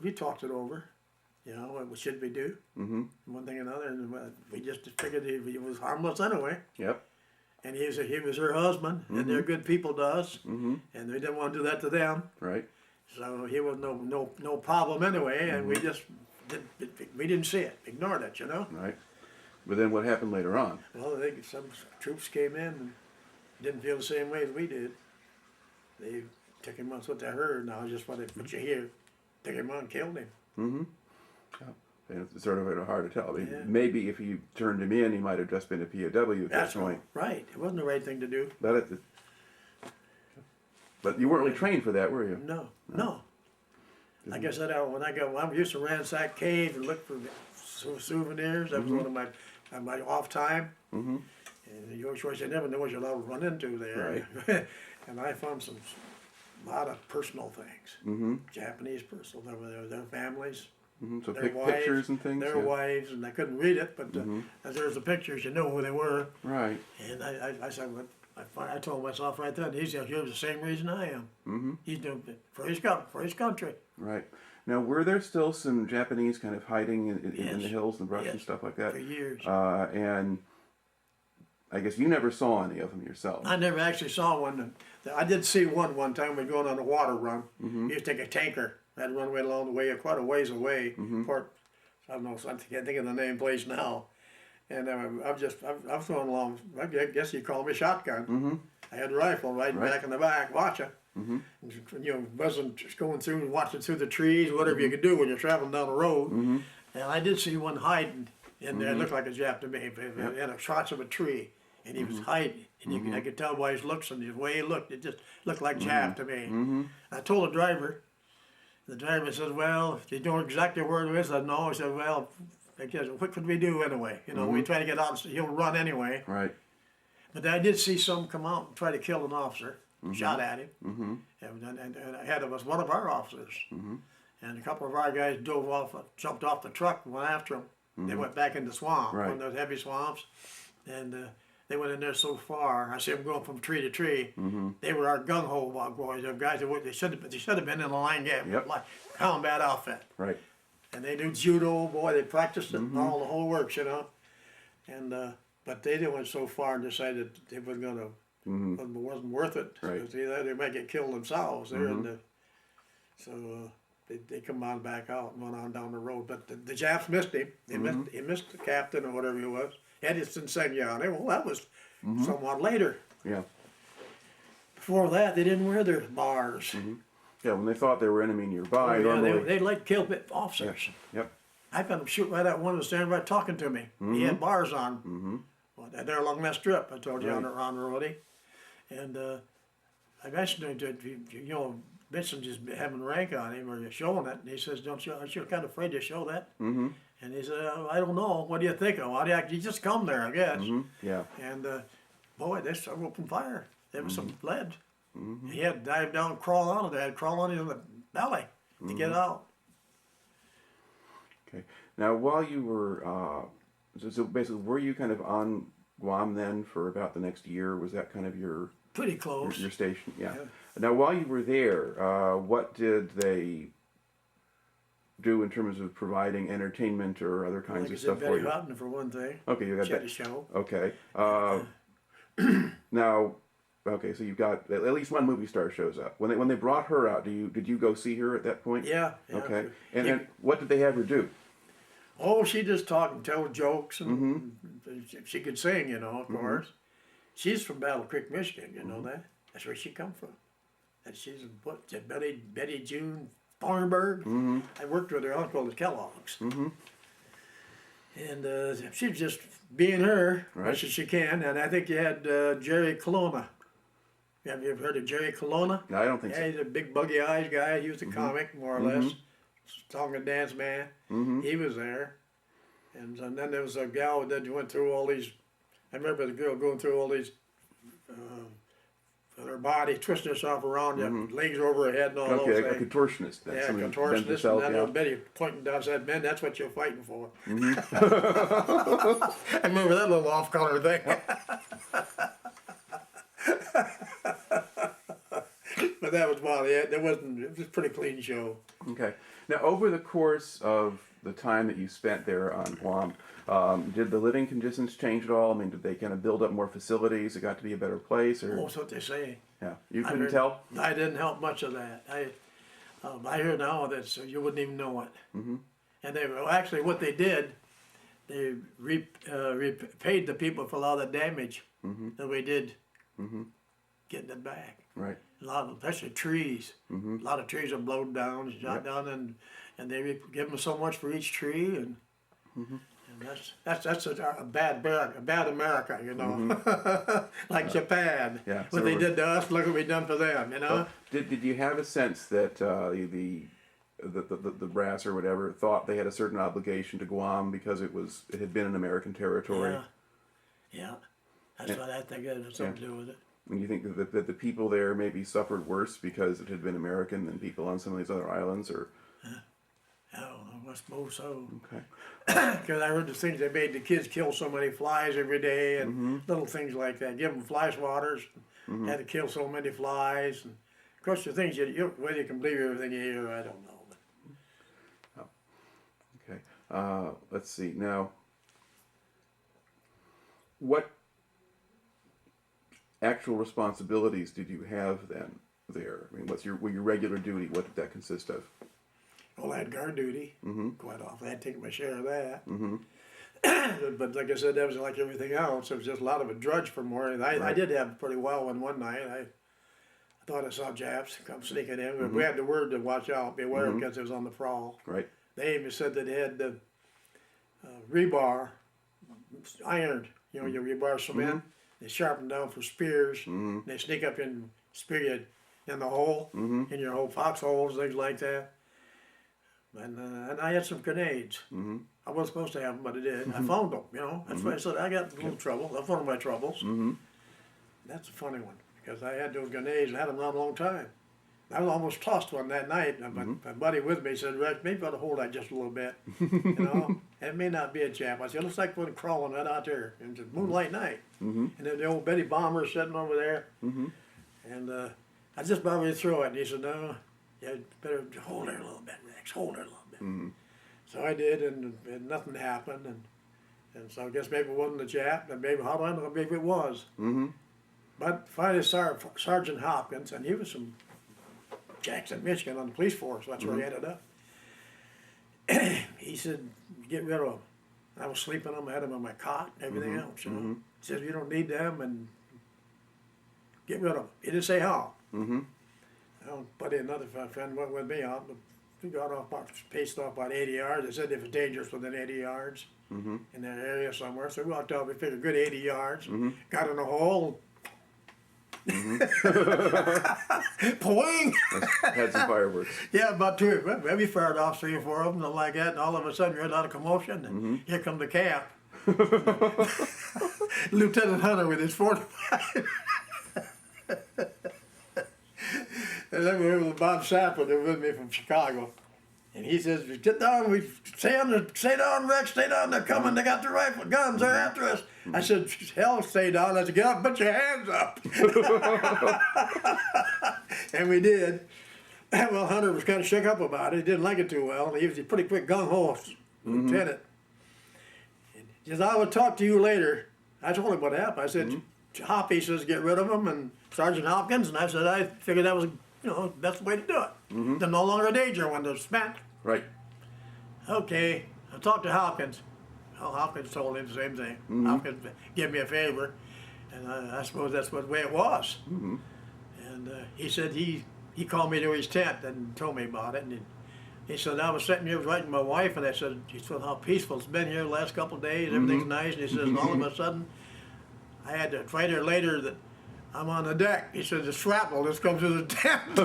we talked it over. What should we do? One thing or another, and we just figured he was harmless anyway. Yep. And he was her husband, and they're good people to us, and we didn't want to do that to them. Right. So he was no problem anyway, and we didn't see it, ignored it, Right. But then what happened later on? Well, some troops came in and didn't feel the same way as we did. They took him on, that's what they heard. Now just what they put you here, took him on, killed him. And it's sort of hard to tell. I mean, Yeah. maybe if you turned him in, he might have just been a POW at That's that point. right. It wasn't the right thing to do. But you weren't really trained for that, were you? No. Like I said, I used to ransack caves and look for souvenirs. That was one of my off time. And of course, you never know what you're allowed to run into there. Right. And I found a lot of personal things. Japanese personal, their families. So Their wives, pictures and things. Their wives, and I couldn't read it, but as there's the pictures, you know who they were. Right. And I said, I told myself right then, he's here the same reason I am. He's doing it for his country. Right. Now, were there still some Japanese kind of hiding in Yes. the hills and brush and Yes. stuff like that? For years. And I guess you never saw any of them yourself. I never actually saw one. I did see one time we were going on a water run. He used to take a tanker. Had to run way along the way, quite a ways away. Port, I don't know, I can't think of the name place now. And I'm throwing along. I guess you call me shotgun. I had a rifle right back in the back, watching. Wasn't just going through and watching through the trees, whatever you could do when you're traveling down the road. And I did see one hiding in there. It looked like a Jap to me. He had a shots of a tree, and he was hiding. And I could tell by his looks and the way he looked. It just looked like Jap to me. I told the driver. The driver says, "Well, do you know exactly where it is?" I said, "No." He said, "Well, I guess, what could we do anyway? We try to get out. He'll run anyway." Right. But I did see some come out and try to kill an officer. Shot at him. And ahead of us, one of our officers. And a couple of our guys dove off, jumped off the truck and went after him. They went back in the swamp, one of those heavy swamps. And they went in there so far. I see them going from tree to tree. They were our gung-ho boys. They guys they should have been in the line game, like combat outfit. Right. And they knew judo, boy. They practiced it, all the whole works, And but they went so far and decided they wasn't gonna. It wasn't worth it. Right. They might get killed themselves there. So they come on back out and went on down the road. But the Japs missed him. He missed the captain or whatever he was. He had his insignia on him. Well, that was somewhat later. Yeah. Before that, they didn't wear their bars. Yeah, when they thought there were enemy nearby, Yeah, normally. they'd like to kill officers. Yep. I found him shoot by that one was standing right talking to me. He had bars on. Well, they're along that strip, I told you, on the roadie. And I mentioned to him, you know, Vincent just having rank on him or showing it. And he says, aren't you kind of afraid to show that? And he said, I don't know. What do you think of? You just come there, I guess. Yeah. And boy, they started opening fire. There was some lead. He had to dive down and crawl out of there. Crawl on in the belly to get out. Okay. Now, while you were, so basically, were you kind of on Guam then for about the next year? Was that kind of your Pretty close. your station? Yeah. Now, while you were there, what did they do in terms of providing entertainment or other kinds of stuff for Betty you? Houghton for one thing. Okay, you got She had that. a show. Okay. Now, okay, so you've got at least one movie star shows up. When they brought her out, did you go see her at that point? Yeah. Okay. And then what did they have her do? Oh, she just talked and told jokes, and she could sing, you know, of course. She's from Battle Creek, Michigan, you know that? That's where she come from. And she's Betty June Farnberg. I worked with her uncle at Kellogg's. And she's just being her, much as she can. And I think you had Jerry Colonna. Have you ever heard of Jerry Colonna? No, I don't think Yeah, he's a big buggy eyes guy. He was a comic, more or less. Song and dance man. He was there. And then there was a gal that went through all these. I remember the girl going through all these. Her body twisting herself around, legs over her head and all so. those Okay, a things. contortionist. Then. Yeah, Somebody bends contortionist. herself, And then little Betty pointing down said, "Man, that's what you're fighting for." I remember that little off-color thing. But that was about it. It was a pretty clean show. Okay. Now, over the course of the time that you spent there on Guam, did the living conditions change at all? I mean, did they kind of build up more facilities? It got to be a better place, or That's what they say. yeah, you couldn't tell. I didn't help much of that. I hear now that so you wouldn't even know it. And actually what they did, they repaid the people for a lot of the damage that we did getting it back. Right. A lot of, especially trees. A lot of trees are blown down, shot down, and they give them so much for each tree, and that's a bad America, you know, like Japan. Yeah, What they did to us, look what we done for them, you know. Well, did you have a sense that the brass or whatever thought they had a certain obligation to Guam because it had been an American territory? Yeah. That's what I think it had something to do with it. And you think that the people there maybe suffered worse because it had been American than people on some of these other islands, or? I don't know. I suppose so. Okay. Because I heard the things they made the kids kill so many flies every day and little things like that. Give them fly swatters. Had to kill so many flies. And of course, the things whether you can believe everything you hear, I don't know. Okay. Let's see. Now, what actual responsibilities did you have then there? I mean, what's your regular duty? What did that consist of? Well, I had guard duty quite often. I had to take my share of that. But like I said, that was like everything else. It was just a lot of a drudge for morning. I did have pretty well one night. I thought I saw Japs come sneaking in. We had the word to watch out, beware, because it was on the prowl. Right. They even said that they had the rebar ironed. You know, your rebar cement. They sharpen down for spears. They sneak up and spear you in the hole, in your whole foxholes, things like that. And I had some grenades. I wasn't supposed to have them, but I did. I found them, you know. That's why I said I got a little trouble. That's one of my troubles. That's a funny one, because I had those grenades and had them around a long time. I was almost tossed one that night. My buddy with me said, "Rex, maybe you ought to hold that just a little bit." You know, it may not be a chap. I said, "It looks like one crawling right out there." And it's a moonlight night. And then the old Betty bomber sitting over there. And I just about ready to throw it. And he said, "No, you better hold her a little bit, Rex. Hold her a little bit." So I did, and nothing happened. And so I guess maybe it wasn't a Jap, and maybe, how do I know? Maybe it was. But finally, Sergeant Hopkins, and he was from Jackson, Michigan, on the police force. That's where he ended up. He said, get rid of them. I was sleeping on them, I had them on my cot and everything else. You know? He says, you don't need them, and get rid of them. He didn't say how. Buddy, another friend went with me out. We got off, paced off about 80 yards. They said it was dangerous within 80 yards in that area somewhere. So we walked out, we figured good 80 yards, got in a hole. Poing! Had some fireworks. Yeah, about two. We fired off 3 or 4 of them, something like that, and all of a sudden you heard a lot of commotion, and here come the camp. Lieutenant Hunter with his 45. And then we were with Bob Sappler, they were with me from Chicago. And he says, get down, stay down, Rex, stay down, they're coming, they got the rifle guns, they're after us. I said, hell, stay down. I said, get up, put your hands up. And we did. Well, Hunter was kind of shook up about it. He didn't like it too well. He was a pretty quick gung-ho lieutenant. He says, I will talk to you later. I told him what happened. I said, Hoppy says, get rid of him, and Sergeant Hopkins. And I said, I figured that was, the best way to do it. They're no longer a danger when they're spent. Right. Okay, I talked to Hopkins. Well, Hopkins told him the same thing. Hopkins gave me a favor, and I suppose that's what the way it was. And he said he called me to his tent and told me about it. And he said, I was sitting here writing to my wife, and I said, he said, how peaceful it's been here the last couple of days. Everything's nice. And he says, all of a sudden, I had to find her later that I'm on the deck. He said, the shrapnel just comes through the tent.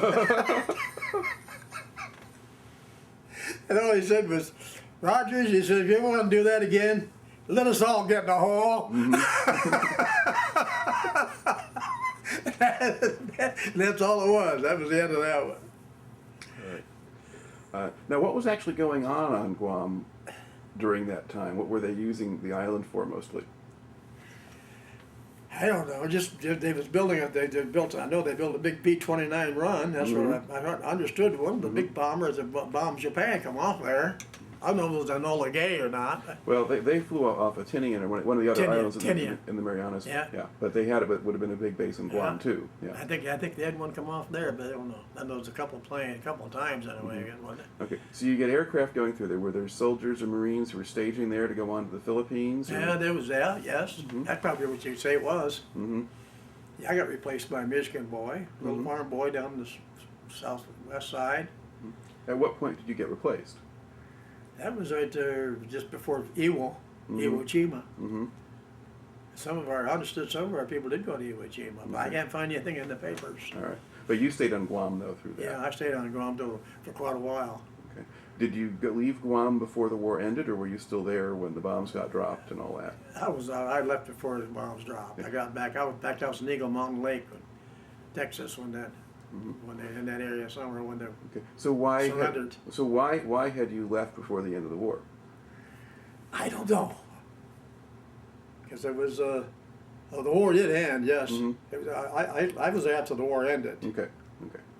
And all he said was, Rogers, he said, if you ever want to do that again, let us all get in the hole. That's all it was. That was the end of that one. All right. Now, what was actually going on Guam during that time? What were they using the island for mostly? I don't know. Just they was building it. They built. I know they built a big B-29 run. That's what I understood. One of the big bombers that bombed Japan come off there. I don't know if it was Enola Gay or not. Well, they flew off of Tinian or one of the other islands Tinian. in the Marianas. Yeah. But they had it. But would have been a big base in Guam too. Yeah. I think they had one come off there, but I don't know. I know it was a couple of times anyway. Wasn't it? Okay, so you get aircraft going through there. Were there soldiers or Marines who were staging there to go on to the Philippines? Or? Yeah, there was that. Yes, that's probably what you'd say it was. Yeah, I got replaced by a Michigan boy, a little farm boy down the southwest side. At what point did you get replaced? That was right there just before Iwo Jima. Some of our people did go to Iwo Jima, but I can't find anything in the papers. All right, but you stayed on Guam though through that. Yeah, I stayed on Guam for quite a while. Okay. Did you leave Guam before the war ended, or were you still there when the bombs got dropped and all that? I left before the bombs dropped. Yeah. I got back. I was in Eagle Mountain Lake, Texas, when they in that area somewhere when they surrendered. Why had you left before the end of the war? I don't know. Because it was the war did end. Yes, it was, I was there after the war ended. Okay.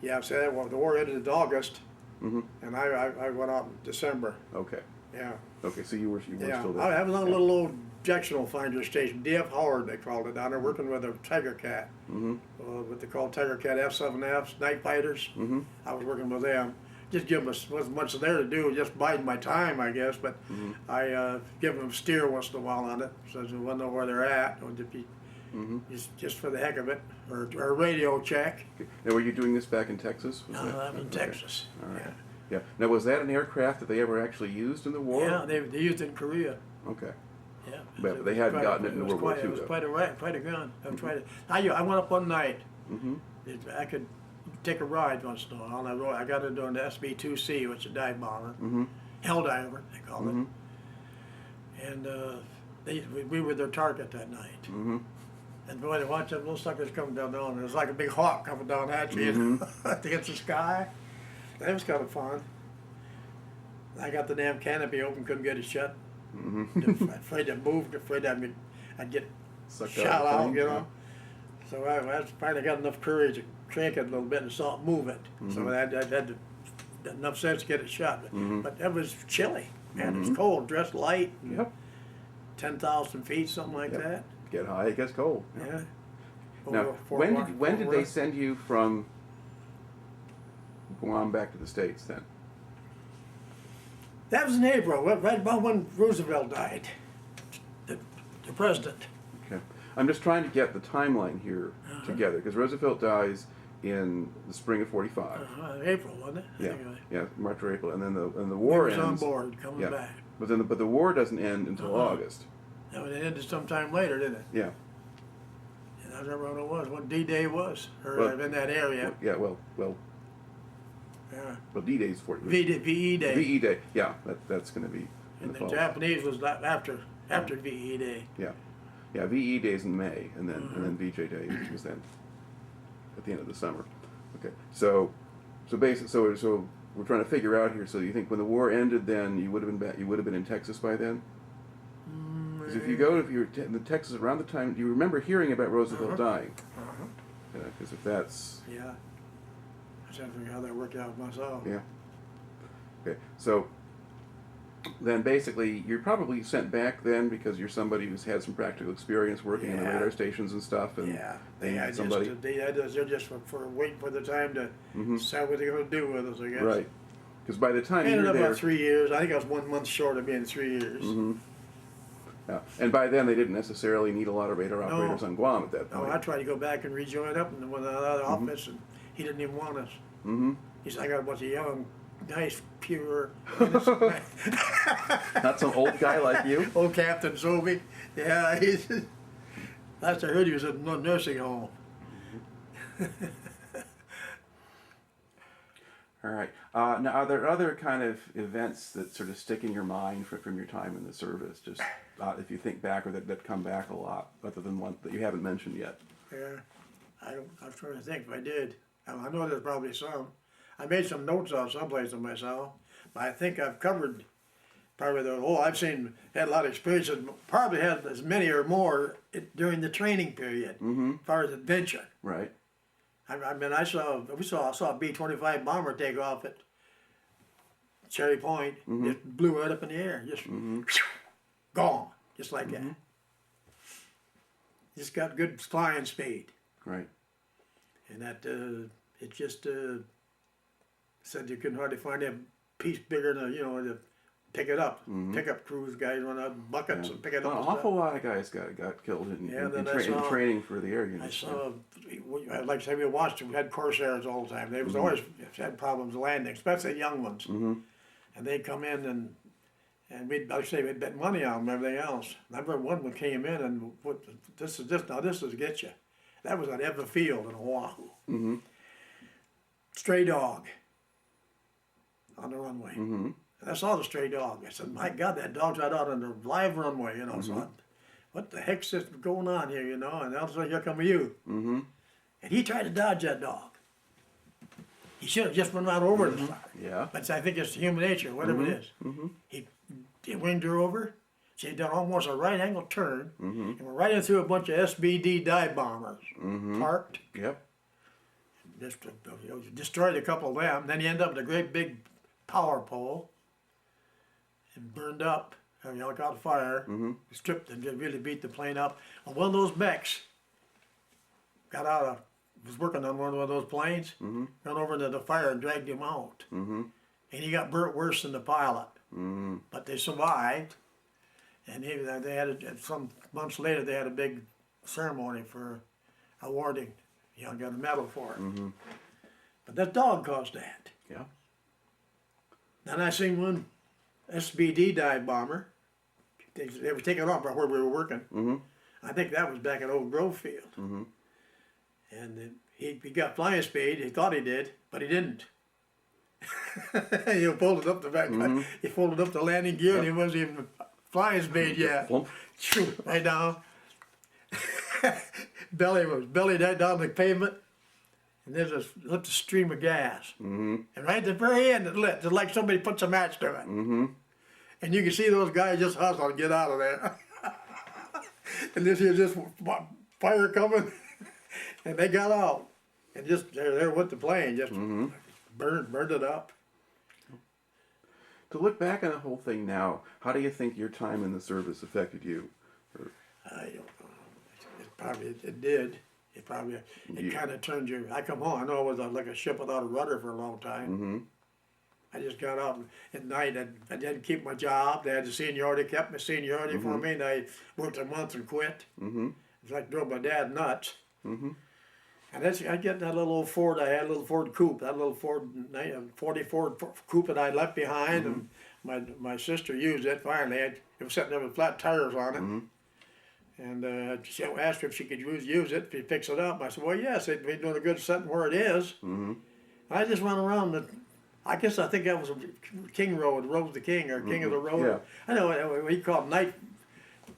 Yeah, so the war ended in August, and I went out in December. Okay. Yeah. Okay, so you were still there. I was on a little old directional finder station, D.F. Howard they called it down there, working with a Tiger Cat, what they call Tiger Cat F-7Fs, night fighters. I was working with them. Just give them wasn't much there to do, just biding my time, I guess. But I give them a steer once in a while on it, so they want to know where they're at. Or just for the heck of it, or a radio check. Now, were you doing this back in Texas? No, I'm in Texas. All right. Yeah. Now, was that an aircraft that they ever actually used in the war? Yeah, they used it in Korea. Okay. Yeah. But they hadn't gotten it in World War II. It was quite a gun. I went up one night. I could take a ride once in a while. I got it on the SB-2C, which is a dive bomber. Helldiver, they call it. And we were their target that night. And boy, to watch them little suckers come down, and it was like a big hawk coming down at you against the sky. That was kind of fun. I got the damn canopy open, couldn't get it shut. Afraid to move, afraid I'd get shot out, you know. So I finally got enough courage to crank it a little bit and move it. So I had enough sense to get it shut. But that was chilly, man. It was cold, dressed light. 10,000 feet, something like that. Get high, it gets cold. Yeah. Now, when did they send you from Guam back to the States then? That was in April, right about when Roosevelt died, the president. Okay. I'm just trying to get the timeline here together, because Roosevelt dies in the spring of '45. April, wasn't it? I Yeah, think yeah, March or April, and then the he war was on ends. board, coming back. But the war doesn't end until August. That would ended sometime later, didn't it? Yeah. And I don't remember when it was, what D-Day was, or Well, in that area. Yeah. Well, Yeah. D-Day's 40. VE Day. VE Day. Yeah, that's going to be. In And the the fall. Japanese was after VE Day. Yeah, yeah. VE Day's in May, and then VJ Day was then at the end of the summer. Okay, so basically, so we're trying to figure out here. So you think when the war ended, then you would have been back? You would have been in Texas by then? Because if you're in Texas around the time, do you remember hearing about Roosevelt dying? Because if that's Yeah. I was trying to figure how that worked out myself. yeah. Okay, so then basically you're probably sent back then because you're somebody who's had some practical experience working in the radar stations and stuff, and Yeah, they they're need somebody. just for waiting for the time to decide what they're going to do with us, I guess. Right, because by the time Ended you're up there, about 3 years. I think I was 1 month short of being 3 years. yeah, and by then they didn't necessarily need a lot of radar operators on Guam at that No, point. I tried to go back and rejoin up with another office, and he didn't even want us. He said, I got a bunch of young, nice, pure, innocent men." Not some old guy like you. Old Captain Sobey. Yeah, he's. Last I heard, he was at a nursing home. All right. Now, are there other kind of events that sort of stick in your mind from your time in the service? Just if you think back, or that come back a lot, other than one that you haven't mentioned yet. Yeah, I was trying to think if I did. I know there's probably some. I made some notes on someplace of myself, but I think I've covered probably I've had a lot of experiences, probably had as many or more during the training period, as far as adventure. Right. I mean, I saw a B-25 bomber take off at Cherry Point, just blew right up in the air, just gone, just like that. Just got good flying speed. Right. And that it just said you couldn't hardly find a piece bigger than to pick it up. Pickup crews guys run out buckets and pick it up. An awful lot of guys got killed in training for the air units. I saw, like I say, we had Corsairs all the time. They was always had problems landing, especially young ones. And they'd come in and we'd bet money on them and everything else. I remember one that came in and this is to get you. That was at Ever Field in Oahu. Stray dog on the runway. And I saw the stray dog. I said, my God, that dog's right out on the live runway, So what the heck's this going on here, And all of a sudden, here come you. And he tried to dodge that dog. He should have just run right over it. Yeah. But I think it's human nature, whatever it is. He winged her over. She had done almost a right angle turn, and we're right in through a bunch of SBD dive bombers, parked. Yep. Just destroyed a couple of them. Then he ended up with a great big power pole, and burned up. Caught fire. Stripped and really beat the plane up. And one of those mechs was working on one of those planes, ran over into the fire and dragged him out. And he got burnt worse than the pilot. But they survived. And they had some months later, they had a big ceremony for awarding, got a medal for it. But that dog caused that. Yeah. Then I seen one SBD dive bomber. They were taking off right where we were working. I think that was back at Old Grove Field. And he got flying speed. He thought he did, but he didn't. He folded up the back. He folded up the landing gear, and he wasn't even flying speed yet. Right down. belly right down the pavement, and there's a stream of gas. And right at the very end, it lit, just like somebody puts a match to it. And you can see those guys just hustling to get out of there. And this is just fire coming, and they got out, and just there went the plane, just burned it up. To look back on the whole thing now, how do you think your time in the service affected you? I don't know. It did. It probably, it Yeah. kind of turned you, I come home, I know it was like a ship without a rudder for a long time. Mm-hmm. I just got out at night, I didn't keep my job, they had the seniority, kept my seniority for me, and I worked a month and quit. Mm-hmm. It's like drove my dad nuts. Mm-hmm. And that's, I get that little old Ford, I had a little Ford coupe, that little Ford, 40 Ford coupe that I left behind, and my sister used it finally. It was sitting there with flat tires on it. And she asked her if she could use it, if you fix it up. And I said, well, yes, it'd be doing a good sitting where it is. Mm-hmm. I just went around, I think that was King Road, Road of the King, or King of the Road. Yeah. I know, we called night,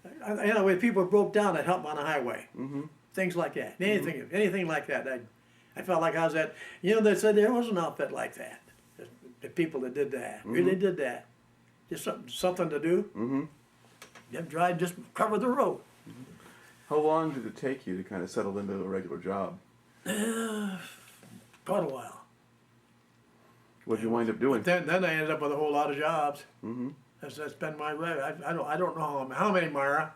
you know, when people broke down, I'd help them on the highway. Things like that, anything like that. I felt like I was at, you know, they said there was an outfit like that. The people that did that, really did that. Just something to do. Just drive, just cover the road. How long did it take you to kind of settle into a regular job? Quite a while. What did you wind up doing? Then I ended up with a whole lot of jobs. That's been my way. I don't know how many, Mara.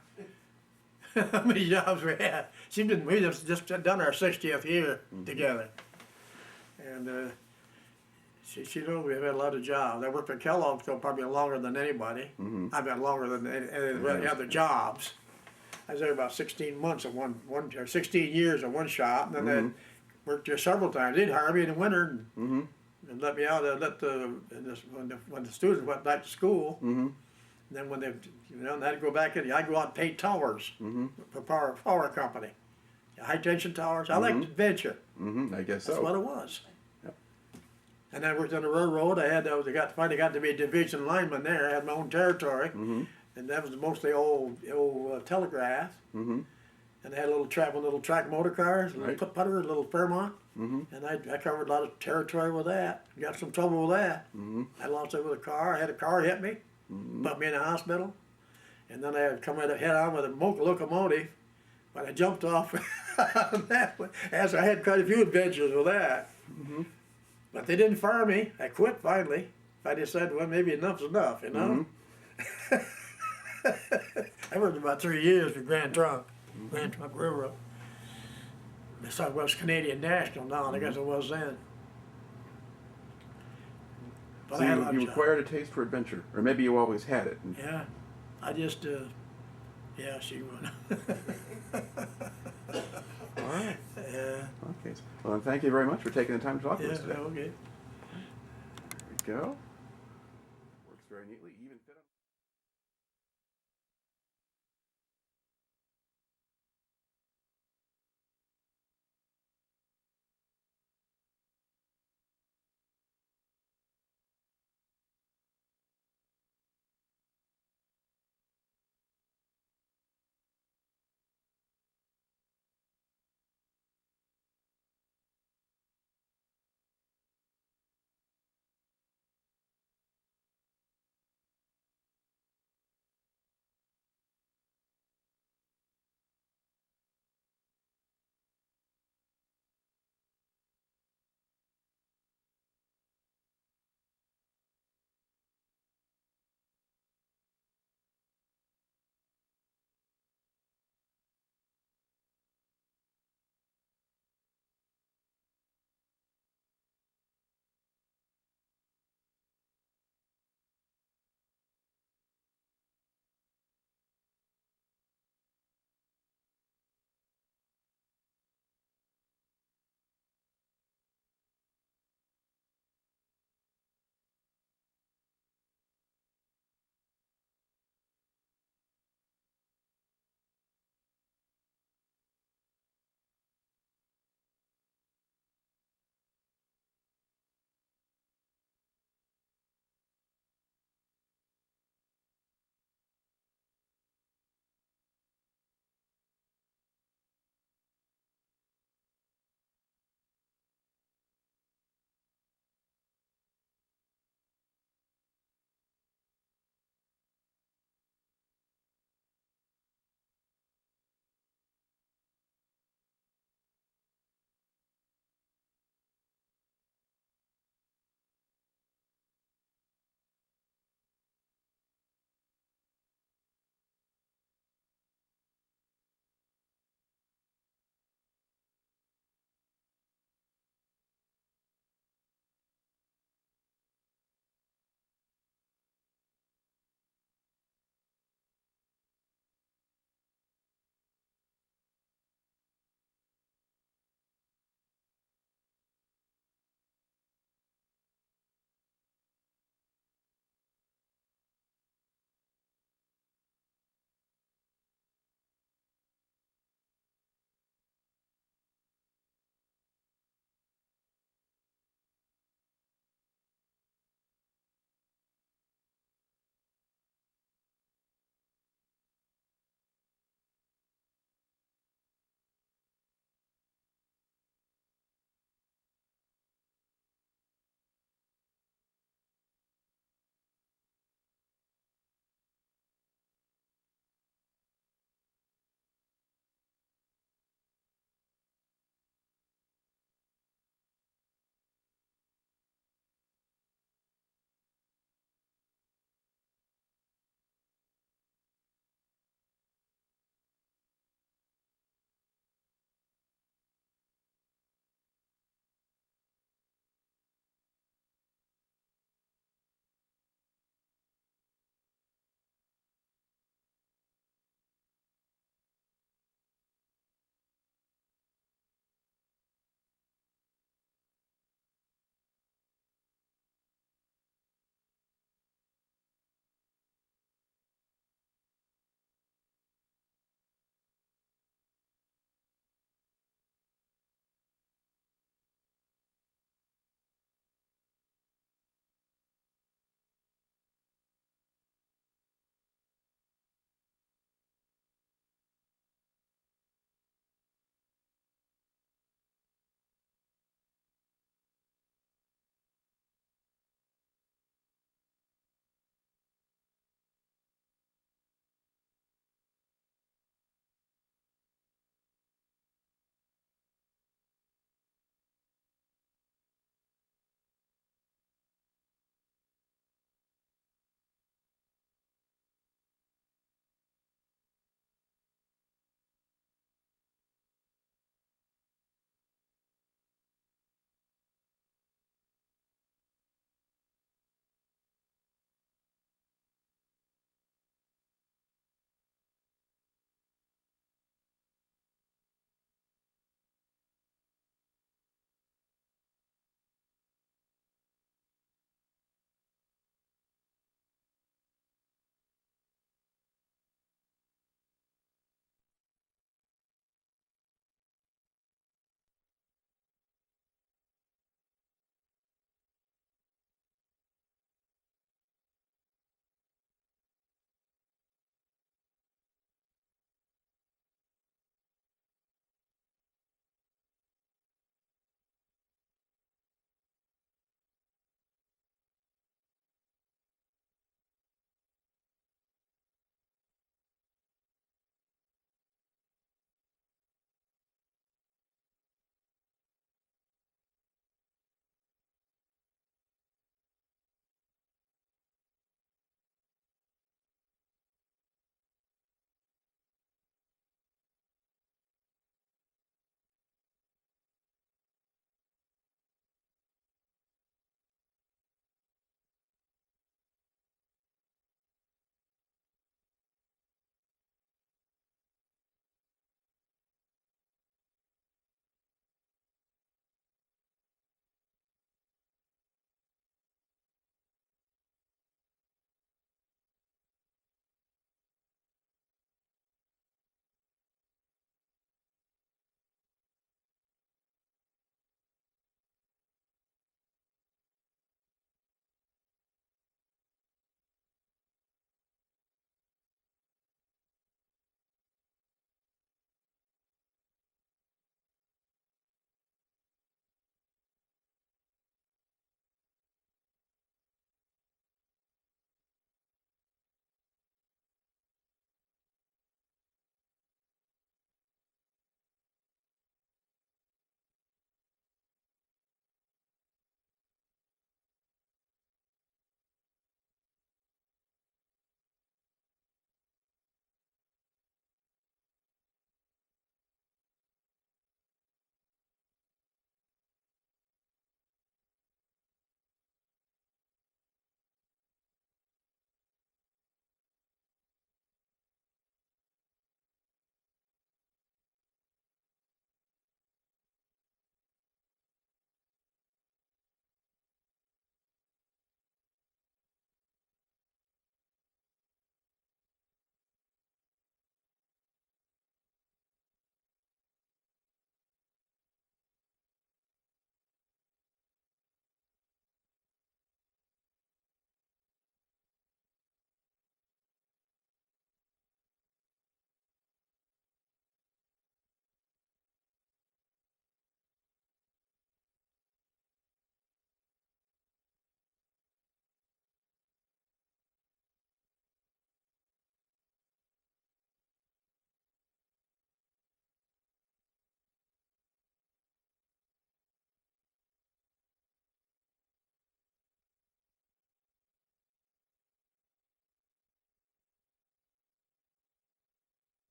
How many jobs we had. We just done our 60th year together. And she knows we've had a lot of jobs. I worked for Kellogg's still probably longer than anybody. I've had longer than any of the other jobs. I was there about 16 months at or 16 years at one shop, and then I worked there several times. They'd hire me in the winter and let me out. When the students went back to school. And then when they, you know, they had to go back in, I'd go out and paint towers for power company, high tension towers. I liked adventure. I guess so. That's what it was. Yep. And I worked on the railroad. Finally got to be a division lineman there. I had my own territory, and that was mostly old telegraph. And I had one little track motor cars, a little putter, a little Fairmont, and I covered a lot of territory with that. Got some trouble with that. I lost it with a car. I had a car hit me, put me in the hospital, and then I had come head on with a locomotive. But I jumped off that one, as I had quite a few adventures with that. But they didn't fire me. I quit finally. I decided, well, maybe enough's enough, you know? I worked about 3 years for Grand Trunk Railroad. The Southwest Canadian National now, I guess it was then. But So I had a lot of you jobs. acquired a taste for adventure, or maybe you always had it. Yeah, I just, yeah, she would. All right. Yeah, Okay. Well, then thank you very much for taking the time to talk to yeah, us today. okay. There we go. Works very neatly.